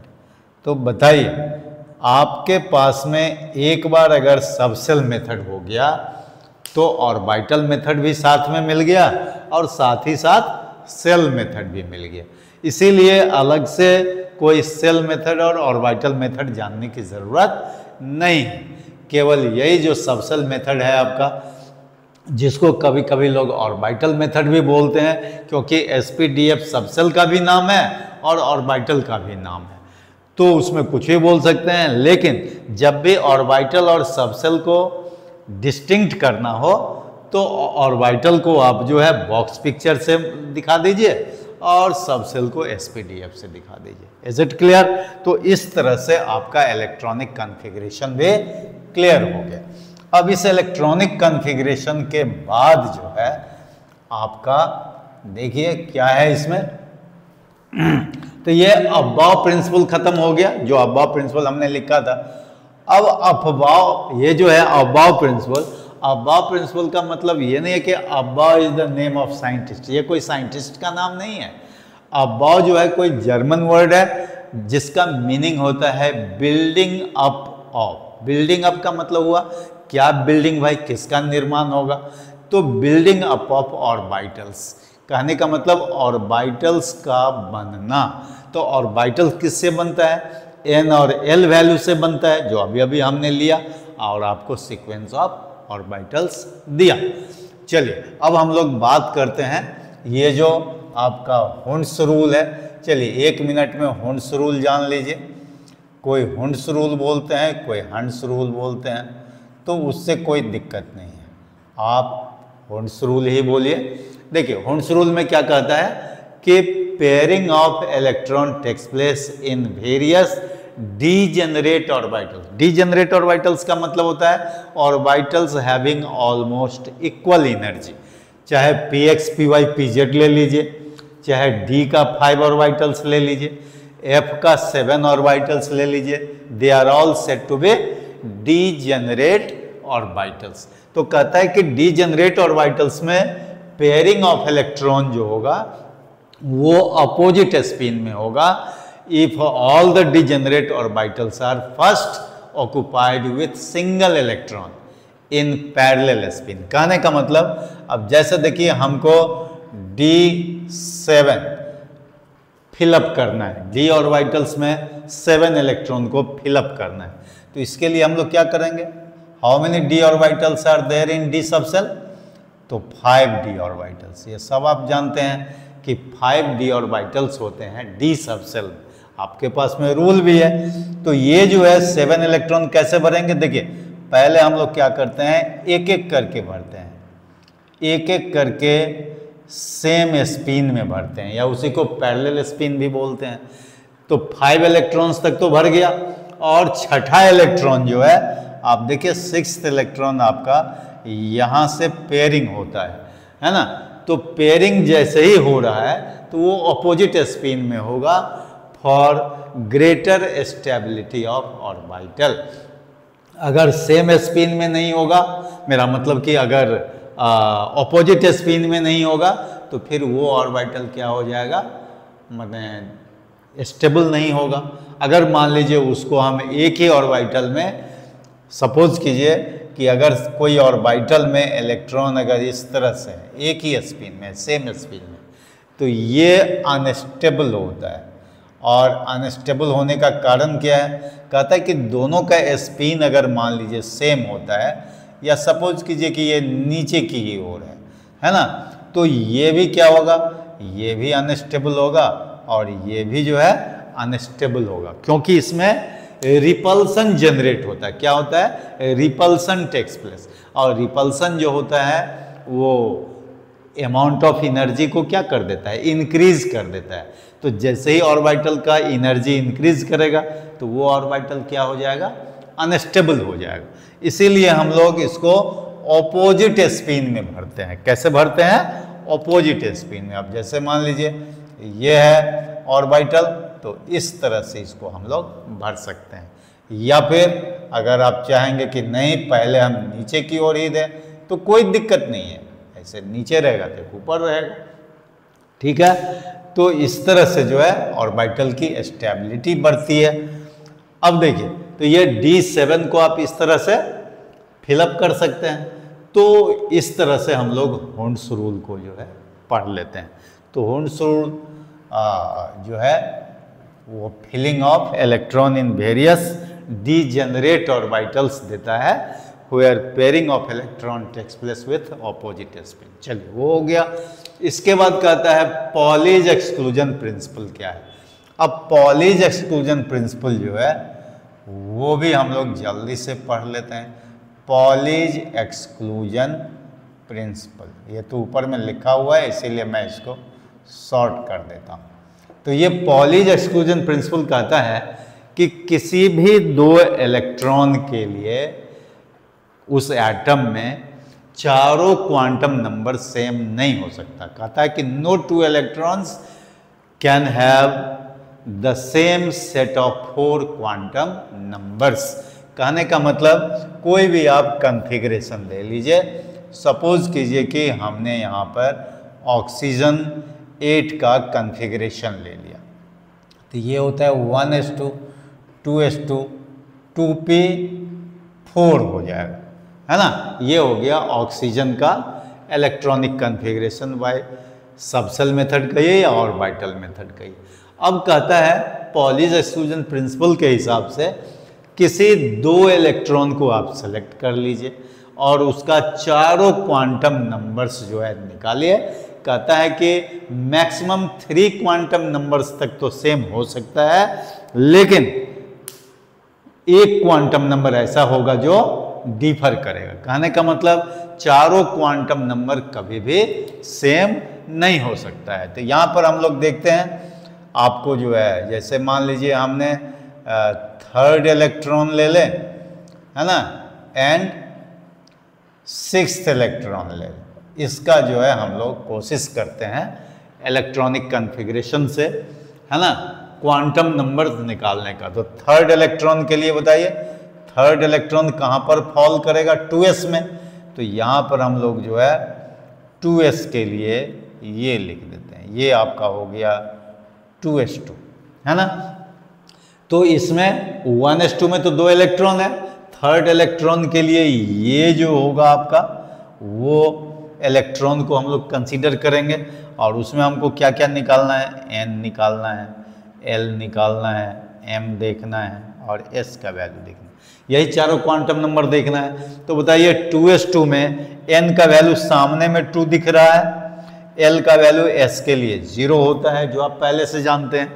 S1: तो बताइए आपके पास में एक बार अगर सबसेल मेथड हो गया तो ऑर्बिटल मेथड भी साथ में मिल गया और साथ ही साथ सेल मेथड भी मिल गया। इसीलिए अलग से कोई सेल मेथड और ऑर्बिटल मेथड जानने की ज़रूरत नहीं है। केवल यही जो सबसेल मेथड है आपका, जिसको कभी कभी लोग ऑर्बिटल मेथड भी बोलते हैं, क्योंकि sp-df सबसेल का भी नाम है और ऑर्बिटल का भी नाम है, तो उसमें कुछ भी बोल सकते हैं। लेकिन जब भी ऑर्बिटल और सबसेल को डिस्टिंक्ट करना हो तो ऑर्बिटल को आप जो है बॉक्स पिक्चर से दिखा दीजिए और सबसेल को sp-df से दिखा दीजिए। Is it clear? तो इस तरह से आपका इलेक्ट्रॉनिक कॉन्फ़िगरेशन भी क्लियर हो गया। अब इस इलेक्ट्रॉनिक कॉन्फ़िगरेशन के बाद जो है आपका देखिए क्या है इसमें तो ये अबव प्रिंसिपल खत्म हो गया, जो अबव प्रिंसिपल हमने लिखा था। अब अबव, ये जो है अबव प्रिंसिपल का मतलब ये नहीं है कि above is the name of scientist, ये कोई साइंटिस्ट का नाम नहीं है। अबव जो है कोई जर्मन वर्ड है जिसका मीनिंग होता है building up of. Building up का मतलब हुआ क्या बिल्डिंग, भाई किसका निर्माण होगा, तो बिल्डिंग अप ऑफ ऑर्बिटल्स। कहने का मतलब ऑर्बिटल्स का बनना। तो ऑर्बिटल किससे बनता है, n और l वैल्यू से बनता है, जो अभी अभी हमने लिया और आपको सीक्वेंस ऑफ ऑर्बिटल्स दिया। चलिए अब हम लोग बात करते हैं ये जो आपका हुंड्स रूल है, चलिए 1 मिनट में हुंड्स रूल जान लीजिए। कोई हुंड्स रूल बोलते हैं, कोई हंड्स रूल बोलते हैं, तो उससे कोई दिक्कत नहीं है, आप हुंड्स रूल ही बोलिए। देखिए हुंड्स रूल में क्या कहता है कि pairing of electron takes place in various degenerate orbitals. Degenerate orbitals का मतलब होता है orbitals having almost equal energy, चाहे px py pz ले लीजिए, चाहे d का 5 ऑर्बिटल्स ले लीजिए, f का 7 ऑर्बिटल्स ले लीजिए, they are all said to be degenerate orbitals. तो कहता है कि डीजेनरेट ऑर्बिटल्स में पेयरिंग ऑफ इलेक्ट्रॉन जो होगा वो अपोजिट स्पिन में होगा if all the degenerate orbitals are first occupied with single electron in parallel spin। कहने का मतलब अब जैसे देखिए हमको D7 फिलअप करना है, D ऑर्बिटल्स में 7 इलेक्ट्रॉन को फिलअप करना है, तो इसके लिए हम लोग क्या करेंगे, how many D orbitals are there in D subshell, तो 5D ऑर्बिटल्स। ये सब आप जानते हैं कि 5D ऑर्बिटल्स होते हैं D सबसेल में, आपके पास में रूल भी है। तो ये जो है 7 इलेक्ट्रॉन कैसे भरेंगे, देखिए पहले हम लोग क्या करते हैं, एक एक करके भरते हैं, एक एक करके सेम स्पिन में भरते हैं, या उसी को पैरेलल स्पिन भी बोलते हैं। तो 5 इलेक्ट्रॉन्स तक तो भर गया, और छठा इलेक्ट्रॉन जो है आप देखिए 6th इलेक्ट्रॉन आपका यहाँ से पेयरिंग होता है ना। तो पेयरिंग जैसे ही हो रहा है तो वो अपोजिट स्पिन में होगा for greater stability of orbital. अगर सेम स्पिन में नहीं होगा, मेरा मतलब कि अगर अपोजिट स्पिन में नहीं होगा, तो फिर वो ऑर्बिटल क्या हो जाएगा, माने स्टेबल नहीं होगा। अगर मान लीजिए उसको हम एक ही ऑर्बिटल में, सपोज कीजिए कि अगर कोई ऑर्बिटल में इलेक्ट्रॉन अगर इस तरह से है, एक ही स्पिन में, सेम स्पिन में, तो ये अनस्टेबल होता है। और अनस्टेबल होने का कारण क्या है, कहता है कि दोनों का स्पिन अगर मान लीजिए सेम होता है, या सपोज कीजिए कि ये नीचे की ही ओर है ना, तो ये भी क्या होगा, ये भी अनस्टेबल होगा, और ये भी जो है अनस्टेबल होगा, क्योंकि इसमें रिपल्सन जनरेट होता है। क्या होता है, रिपल्सन टेक्स प्लेस, और रिपल्सन जो होता है वो अमाउंट ऑफ एनर्जी को क्या कर देता है, इंक्रीज कर देता है। तो जैसे ही ऑर्बिटल का एनर्जी इंक्रीज करेगा तो वो ऑर्बिटल क्या हो जाएगा, अनस्टेबल हो जाएगा। इसीलिए हम लोग इसको ऑपोजिट स्पिन में भरते हैं। कैसे भरते हैं, ऑपोजिट स्पिन में। अब जैसे मान लीजिए ये है ऑर्बिटल, तो इस तरह से इसको हम लोग भर सकते हैं, या फिर अगर आप चाहेंगे कि नहीं पहले हम नीचे की ओर ही दें, तो कोई दिक्कत नहीं है, ऐसे नीचे रहेगा तो ऊपर रहेगा, ठीक है। तो इस तरह से जो है ऑर्बिटल की स्टेबिलिटी बढ़ती है। अब देखिए, तो ये D7 को आप इस तरह से फिलअप कर सकते हैं। तो इस तरह से हम लोग हुंड्स रूल को जो है पढ़ लेते हैं। तो हुंड्स रूल जो है वो filling of electron in various degenerate orbitals देता है, where pairing of electron takes place with opposite spin. चलिए वो हो गया। इसके बाद कहता है पॉलीज एक्सक्लूजन प्रिंसिपल क्या है। अब पॉलीज एक्सक्लूजन प्रिंसिपल जो है वो भी हम लोग जल्दी से पढ़ लेते हैं। पॉलीज एक्सक्लूजन प्रिंसिपल, ये तो ऊपर में लिखा हुआ है इसीलिए मैं इसको शॉर्ट कर देता हूँ। तो ये पॉलीज एक्सक्लूजन प्रिंसिपल कहता है कि किसी भी दो इलेक्ट्रॉन के लिए उस एटम में चारों क्वांटम नंबर सेम नहीं हो सकता। कहता है कि no two electrons can have the same set of 4 quantum numbers. कहने का मतलब कोई भी आप कॉन्फ़िगरेशन ले लीजिए, सपोज कीजिए कि हमने यहाँ पर ऑक्सीजन 8 का कॉन्फ़िगरेशन ले लिया, तो ये होता है 1s2 2s2 2p4 हो जाएगा, है ना। ये हो गया ऑक्सीजन का electronic configuration by subshell method कहिए या ऑर्बिटल मेथड कहिए। अब कहता है पॉलीज एक्सक्लूजन प्रिंसिपल के हिसाब से किसी दो इलेक्ट्रॉन को आप सेलेक्ट कर लीजिए और उसका चारों क्वांटम नंबर्स जो है निकालिए कहता है कि मैक्सिमम 3 क्वांटम नंबर्स तक तो सेम हो सकता है, लेकिन एक क्वांटम नंबर ऐसा होगा जो डिफर करेगा। कहने का मतलब चारों क्वांटम नंबर कभी भी सेम नहीं हो सकता है। तो यहाँ पर हम लोग देखते हैं आपको जो है, जैसे मान लीजिए हमने थर्ड इलेक्ट्रॉन ले लें, है ना, एंड सिक्स्थ इलेक्ट्रॉन ले लें। इसका जो है हम लोग कोशिश करते हैं इलेक्ट्रॉनिक कॉन्फ़िगरेशन से, है ना, क्वांटम नंबर निकालने का। तो थर्ड इलेक्ट्रॉन के लिए बताइए, थर्ड इलेक्ट्रॉन कहाँ पर फॉल करेगा? 2s में। तो यहाँ पर हम लोग जो है 2s के लिए ये लिख देते हैं, ये आपका हो गया 2s2, है ना। तो इसमें 1s2 में तो 2 इलेक्ट्रॉन है, थर्ड इलेक्ट्रॉन के लिए ये जो होगा आपका, वो इलेक्ट्रॉन को हम लोग कंसीडर करेंगे और उसमें हमको क्या क्या निकालना है? n निकालना है, l निकालना है, m देखना है और s का वैल्यू देखना है। यही चारों क्वांटम नंबर देखना है। तो बताइए 2s2 में n का वैल्यू सामने में 2 दिख रहा है, l का वैल्यू s के लिए 0 होता है जो आप पहले से जानते हैं,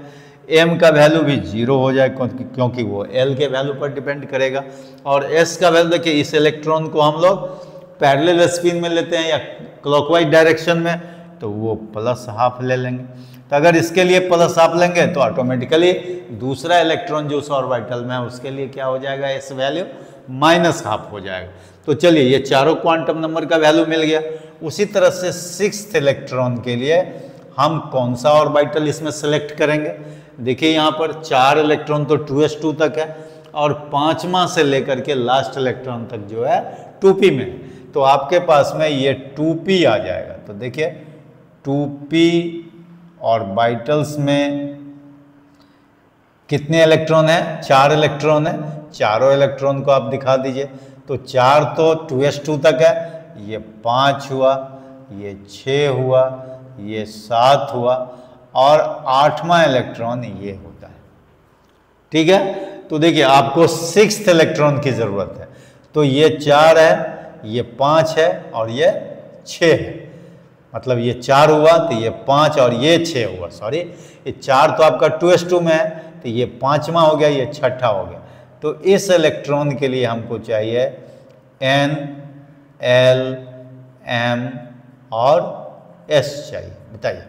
S1: m का वैल्यू भी 0 हो जाए क्योंकि वो l के वैल्यू पर डिपेंड करेगा, और s का वैल्यू देखिए, इस इलेक्ट्रॉन को हम लोग पैरेलल स्पिन में लेते हैं या क्लॉकवाइज डायरेक्शन में, तो वो +½ ले लेंगे। तो अगर इसके लिए +½ लेंगे तो ऑटोमेटिकली दूसरा इलेक्ट्रॉन जो उस ऑर्बिटल में है उसके लिए क्या हो जाएगा? s वैल्यू -½ हो जाएगा। तो चलिए ये चारों क्वांटम नंबर का वैल्यू मिल गया। उसी तरह से सिक्स्थ इलेक्ट्रॉन के लिए हम कौन सा ऑर्बिटल इसमें सेलेक्ट करेंगे? देखिए यहाँ पर 4 इलेक्ट्रॉन तो 2s2 तक है और 5वां से लेकर के लास्ट इलेक्ट्रॉन तक जो है 2p में, तो आपके पास में ये 2p आ जाएगा। तो देखिए 2p ऑर्बिटल्स में कितने इलेक्ट्रॉन है? 4 इलेक्ट्रॉन है। चारों इलेक्ट्रॉन को आप दिखा दीजिए। तो 4 तो 2s2 तक है, ये 5 हुआ, ये 6 हुआ, ये 7 हुआ और 8वां इलेक्ट्रॉन ये होता है। ठीक है, तो देखिए आपको सिक्स्थ इलेक्ट्रॉन की जरूरत है। तो ये 4 है, ये 5 है और ये 6 है। मतलब ये 4 हुआ तो ये 5 और ये 6 हुआ, सॉरी ये 4 तो आपका 2s2 में है, तो ये 5वां हो गया, ये 6ठा हो गया। तो इस इलेक्ट्रॉन के लिए हमको चाहिए n, l, m और s चाहिए। बताइए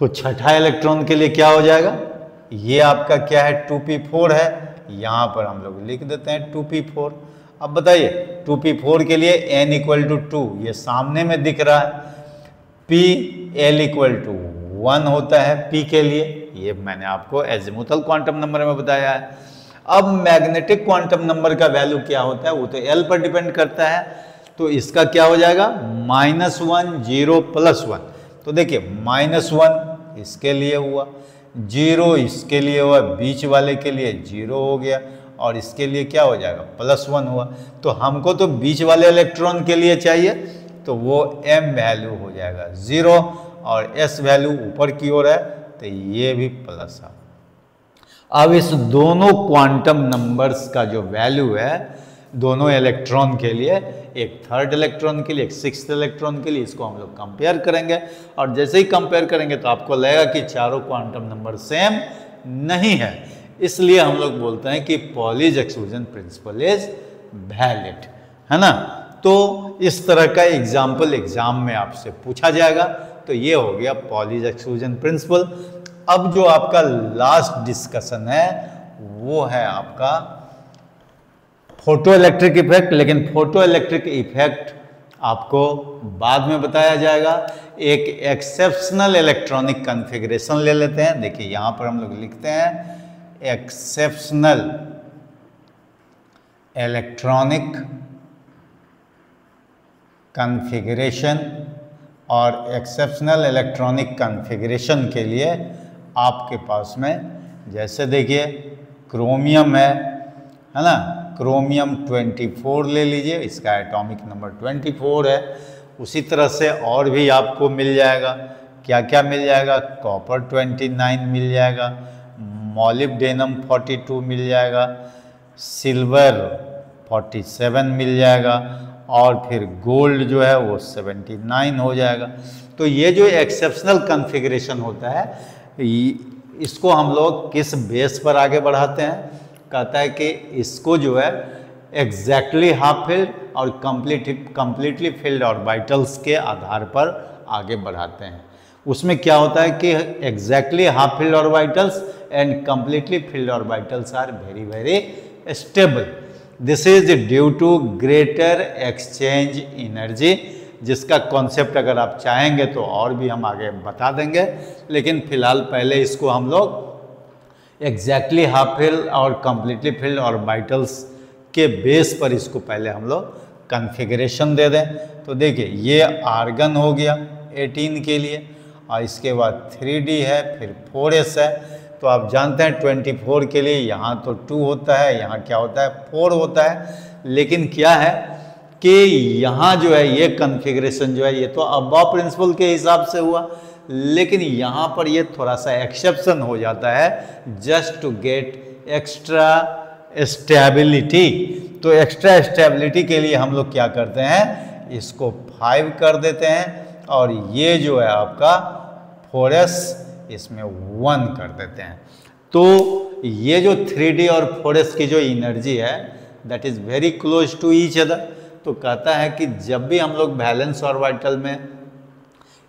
S1: तो छठा इलेक्ट्रॉन के लिए क्या हो जाएगा? ये आपका क्या है? 2p4 है। यहाँ पर हम लोग लिख देते हैं 2p4। अब बताइए 2p4 के लिए n = 2, ये सामने में दिख रहा है। p l = 1 होता है p के लिए, ये मैंने आपको एजिमुथल क्वांटम नंबर में बताया है। अब मैग्नेटिक क्वांटम नंबर का वैल्यू क्या होता है? वो तो l पर डिपेंड करता है। तो इसका क्या हो जाएगा? -1 0 +1। तो देखिए -1 इसके लिए हुआ, 0 इसके लिए हुआ, बीच वाले के लिए 0 हो गया और इसके लिए क्या हो जाएगा? +1 हुआ। तो हमको तो बीच वाले इलेक्ट्रॉन के लिए चाहिए, तो वो m वैल्यू हो जाएगा 0 और s वैल्यू ऊपर की ओर है, तो ये भी +1। अब इस दोनों क्वांटम नंबर्स का जो वैल्यू है दोनों इलेक्ट्रॉन के लिए, एक थर्ड इलेक्ट्रॉन के लिए, एक सिक्स्थ इलेक्ट्रॉन के लिए, इसको हम लोग कंपेयर करेंगे और जैसे ही कंपेयर करेंगे तो आपको लगेगा कि चारों क्वांटम नंबर सेम नहीं है। इसलिए हम लोग बोलते हैं कि Pauli's exclusion principle is valid, है ना। तो इस तरह का एग्जाम्पल एग्जाम में आपसे पूछा जाएगा। तो ये हो गया पॉलीज एक्सक्लूजन प्रिंसिपल। अब जो आपका लास्ट डिस्कशन है वो है आपका फोटो इलेक्ट्रिक इफेक्ट, लेकिन फोटो इलेक्ट्रिक इफेक्ट आपको बाद में बताया जाएगा। एक एक्सेप्शनल इलेक्ट्रॉनिक कॉन्फ़िगरेशन ले लेते हैं। देखिए यहाँ पर हम लोग लिखते हैं एक्सेप्शनल इलेक्ट्रॉनिक कॉन्फ़िगरेशन, और एक्सेप्शनल इलेक्ट्रॉनिक कॉन्फ़िगरेशन के लिए आपके पास में जैसे देखिए क्रोमियम है ना, क्रोमियम 24 ले लीजिए, इसका एटॉमिक नंबर 24 है। उसी तरह से और भी आपको मिल जाएगा, क्या क्या मिल जाएगा? कॉपर 29 मिल जाएगा, मॉलिब्डेनम 42 मिल जाएगा, सिल्वर 47 मिल जाएगा और फिर गोल्ड जो है वो 79 हो जाएगा। तो ये जो एक्सेप्शनल कॉन्फ़िगरेशन होता है इसको हम लोग किस बेस पर आगे बढ़ाते हैं? कहता है कि इसको जो है एग्जैक्टली हाफ फिल्ड और कंप्लीटली फिल्ड ऑर्बिटल्स के आधार पर आगे बढ़ाते हैं। उसमें क्या होता है कि exactly half filled orbitals and completely filled orbitals are very very stable. This is due to greater exchange energy, जिसका कॉन्सेप्ट अगर आप चाहेंगे तो और भी हम आगे बता देंगे, लेकिन फिलहाल पहले इसको हम लोग एग्जैक्टली हाफ फिल्ड और कंप्लीटली फिल्ड ऑर्बिटल्स के बेस पर इसको पहले हम लोग कॉन्फ़िगरेशन दे दें। तो देखिए ये आर्गन हो गया 18 के लिए, और इसके बाद 3D है, फिर 4s है। तो आप जानते हैं 24 के लिए यहाँ तो 2 होता है, यहाँ क्या होता है 4 होता है। लेकिन क्या है कि यहाँ जो है ये कॉन्फ़िगरेशन जो है ये तो अबव प्रिंसिपल के हिसाब से हुआ, लेकिन यहाँ पर ये थोड़ा सा एक्सेप्शन हो जाता है just to get extra stability. तो एक्स्ट्रा स्टेबिलिटी के लिए हम लोग क्या करते हैं, इसको 5 कर देते हैं, और ये जो है आपका 4s इसमें 1 कर देते हैं। तो ये जो 3D और 4s की जो एनर्जी है that is very close to each other. तो कहता है कि जब भी हम लोग वैलेंस ऑर्बिटल में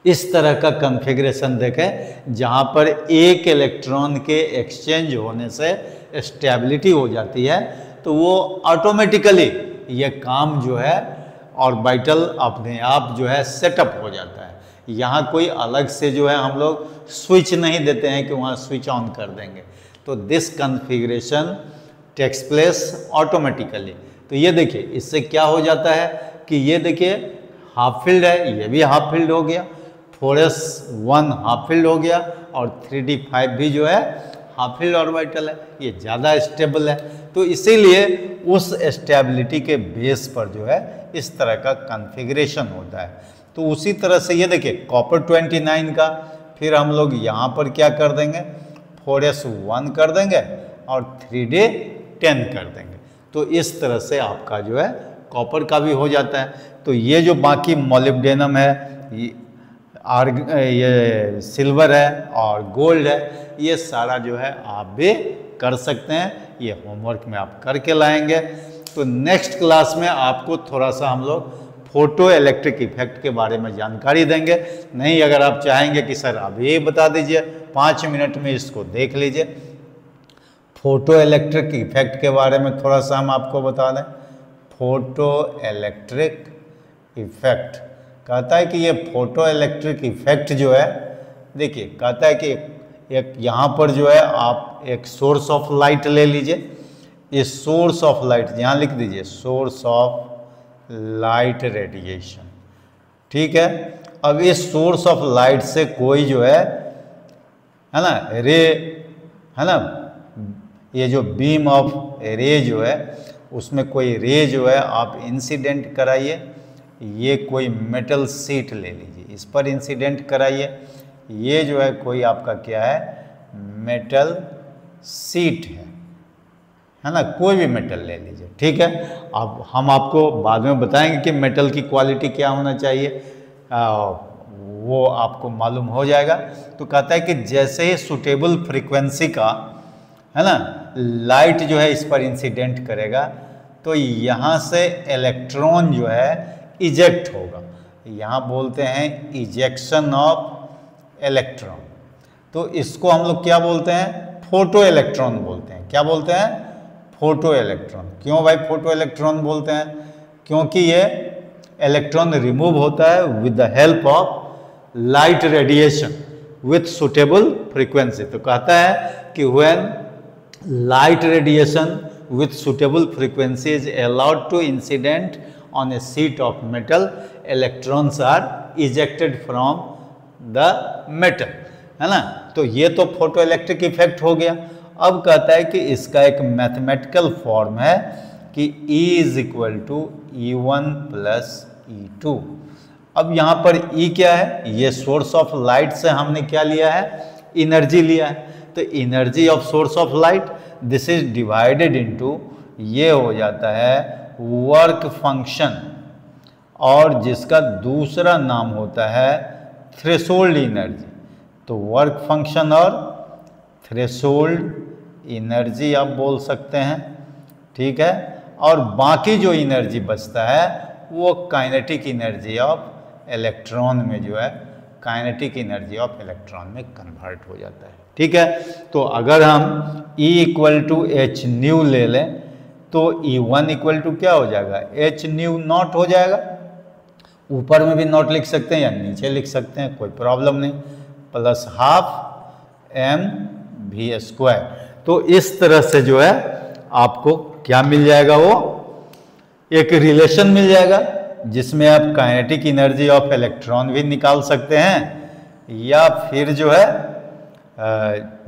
S1: इस तरह का कॉन्फ़िगरेशन देखें जहाँ पर एक इलेक्ट्रॉन के एक्सचेंज होने से स्टेबिलिटी हो जाती है, तो वो ऑटोमेटिकली ये काम जो है ऑर्बिटल अपने आप जो है सेटअप हो जाता है। यहाँ कोई अलग से जो है हम लोग स्विच नहीं देते हैं कि वहाँ स्विच ऑन कर देंगे। तो this configuration takes place automatically. तो ये देखिए इससे क्या हो जाता है कि ये देखिए हाफ फील्ड है, ये भी हाफ फील्ड हो गया, 4s 1 हाफ फील्ड हो गया, और 3D 5 भी जो है हाफ फील्ड ऑर्बिटल है, ये ज़्यादा स्टेबल है। तो इसीलिए उस स्टेबिलिटी के बेस पर जो है इस तरह का कॉन्फ़िगरेशन होता है। तो उसी तरह से ये देखिए कॉपर 29 का फिर हम लोग यहाँ पर क्या कर देंगे 4s 1 कर देंगे और 3D 10 कर देंगे। तो इस तरह से आपका जो है कॉपर का भी हो जाता है। तो ये जो बाकी मोलिब्डेनम है, ये सिल्वर है और गोल्ड है, ये सारा जो है आप भी कर सकते हैं। ये होमवर्क में आप करके लाएंगे। तो नेक्स्ट क्लास में आपको थोड़ा सा हम लोग फोटो इलेक्ट्रिक इफेक्ट के बारे में जानकारी देंगे। नहीं अगर आप चाहेंगे कि सर अभी बता दीजिए 5 मिनट में इसको देख लीजिए, फोटो इलेक्ट्रिक इफेक्ट के बारे में थोड़ा सा हम आपको बता दें। फोटो इलेक्ट्रिक इफेक्ट कहता है कि ये फोटो इलेक्ट्रिक इफेक्ट जो है, देखिए कहता है कि एक यहाँ पर जो है आप एक सोर्स ऑफ लाइट ले लीजिए। इस सोर्स ऑफ लाइट यहाँ लिख दीजिए सोर्स ऑफ लाइट रेडिएशन, ठीक है। अब इस सोर्स ऑफ लाइट से कोई जो है ना रे, है ना, ये जो बीम ऑफ रे जो है उसमें कोई रे जो है आप इंसिडेंट कराइए। ये कोई मेटल सीट ले लीजिए, इस पर इंसिडेंट कराइए। ये जो है कोई आपका क्या है मेटल सीट है ना, कोई भी मेटल ले लीजिए, ठीक है। अब हम आपको बाद में बताएंगे कि मेटल की क्वालिटी क्या होना चाहिए, वो आपको मालूम हो जाएगा। तो कहता है कि जैसे ही सूटेबल फ्रीक्वेंसी का है ना लाइट जो है इस पर इंसिडेंट करेगा तो यहाँ से इलेक्ट्रॉन जो है इजेक्ट होगा। यहाँ बोलते हैं इजेक्शन ऑफ इलेक्ट्रॉन। तो इसको हम लोग क्या बोलते हैं फोटो इलेक्ट्रॉन बोलते हैं। क्या बोलते हैं फोटो इलेक्ट्रॉन। क्यों भाई फोटो इलेक्ट्रॉन बोलते हैं? क्योंकि ये इलेक्ट्रॉन रिमूव होता है with the help of light radiation with suitable frequency. तो कहता है कि when light radiation with suitable frequency is allowed to incident on a sheet of metal, electrons are ejected from the metal, है ना। तो ये तो फोटो इलेक्ट्रिक इफेक्ट हो गया। अब कहता है कि इसका एक मैथमेटिकल फॉर्म है कि E is equal to E1 plus E2। अब यहाँ पर E क्या है, ये सोर्स ऑफ लाइट से हमने क्या लिया है एनर्जी लिया है। तो energy of source of light this is divided into, ये हो जाता है वर्क फंक्शन और जिसका दूसरा नाम होता है थ्रेशोल्ड एनर्जी। तो वर्क फंक्शन और थ्रेशोल्ड एनर्जी आप बोल सकते हैं, ठीक है। और बाकी जो एनर्जी बचता है वो काइनेटिक एनर्जी ऑफ इलेक्ट्रॉन में जो है काइनेटिक एनर्जी ऑफ इलेक्ट्रॉन में कन्वर्ट हो जाता है, ठीक है। तो अगर हम E equal to H nu ले लें तो E1 इक्वल टू क्या हो जाएगा, एच न्यू नॉट हो जाएगा। ऊपर में भी नॉट लिख सकते हैं या नीचे लिख सकते हैं, कोई प्रॉब्लम नहीं, plus half M V square. तो इस तरह से जो है आपको क्या मिल जाएगा, वो एक रिलेशन मिल जाएगा जिसमें आप काइनेटिक एनर्जी ऑफ इलेक्ट्रॉन भी निकाल सकते हैं या फिर जो है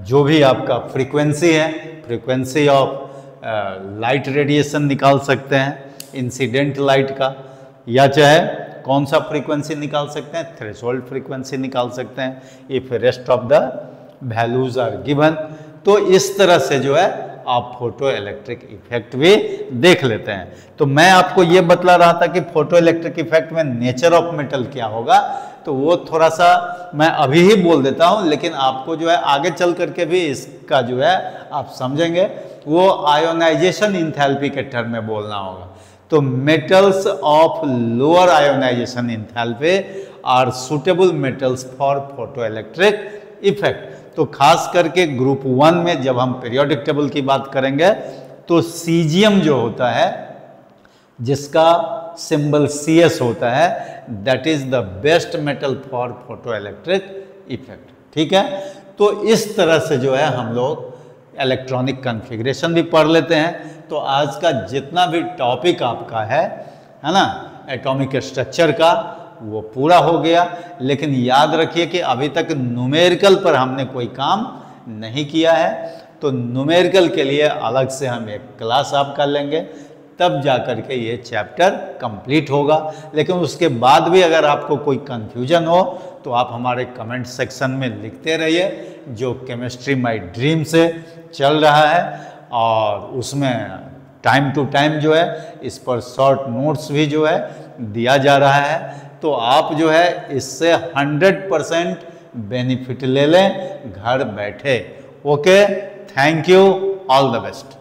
S1: जो भी आपका फ्रीक्वेंसी है, फ्रीक्वेंसी ऑफ लाइट रेडिएशन निकाल सकते हैं इंसिडेंट लाइट का, या चाहे कौन सा फ्रीक्वेंसी निकाल सकते हैं, थ्रेशोल्ड फ्रीक्वेंसी निकाल सकते हैं if rest of the values are given. तो इस तरह से जो है आप फोटो इलेक्ट्रिक इफेक्ट भी देख लेते हैं। तो मैं आपको ये बतला रहा था कि फोटो इलेक्ट्रिक इफेक्ट में नेचर ऑफ मेटल क्या होगा, तो वो थोड़ा सा मैं अभी ही बोल देता हूँ, लेकिन आपको जो है आगे चल करके भी इसका जो है आप समझेंगे, वो आयोनाइजेशन इंथैल्पी के टर्म में बोलना होगा। तो metals of lower ionisation enthalpy are suitable metals for photoelectric effect. तो खास करके ग्रुप 1 में जब हम पीरियोडिक टेबल की बात करेंगे तो सीजियम जो होता है जिसका सिंबल CS होता है, that is the best metal for photoelectric effect, ठीक है। तो इस तरह से जो है हम लोग इलेक्ट्रॉनिक कॉन्फ़िगरेशन भी पढ़ लेते हैं। तो आज का जितना भी टॉपिक आपका है ना एटॉमिक स्ट्रक्चर का, वो पूरा हो गया। लेकिन याद रखिए कि अभी तक न्यूमेरिकल पर हमने कोई काम नहीं किया है, तो न्यूमेरिकल के लिए अलग से हम एक क्लास आपका लेंगे, तब जा कर के ये चैप्टर कंप्लीट होगा। लेकिन उसके बाद भी अगर आपको कोई कन्फ्यूजन हो तो आप हमारे कमेंट सेक्शन में लिखते रहिए, जो केमिस्ट्री माय ड्रीम से चल रहा है, और उसमें टाइम टू टाइम जो है इस पर शॉर्ट नोट्स भी जो है दिया जा रहा है। तो आप जो है इससे 100% बेनिफिट ले लें घर बैठे। Okay, thank you, all the best.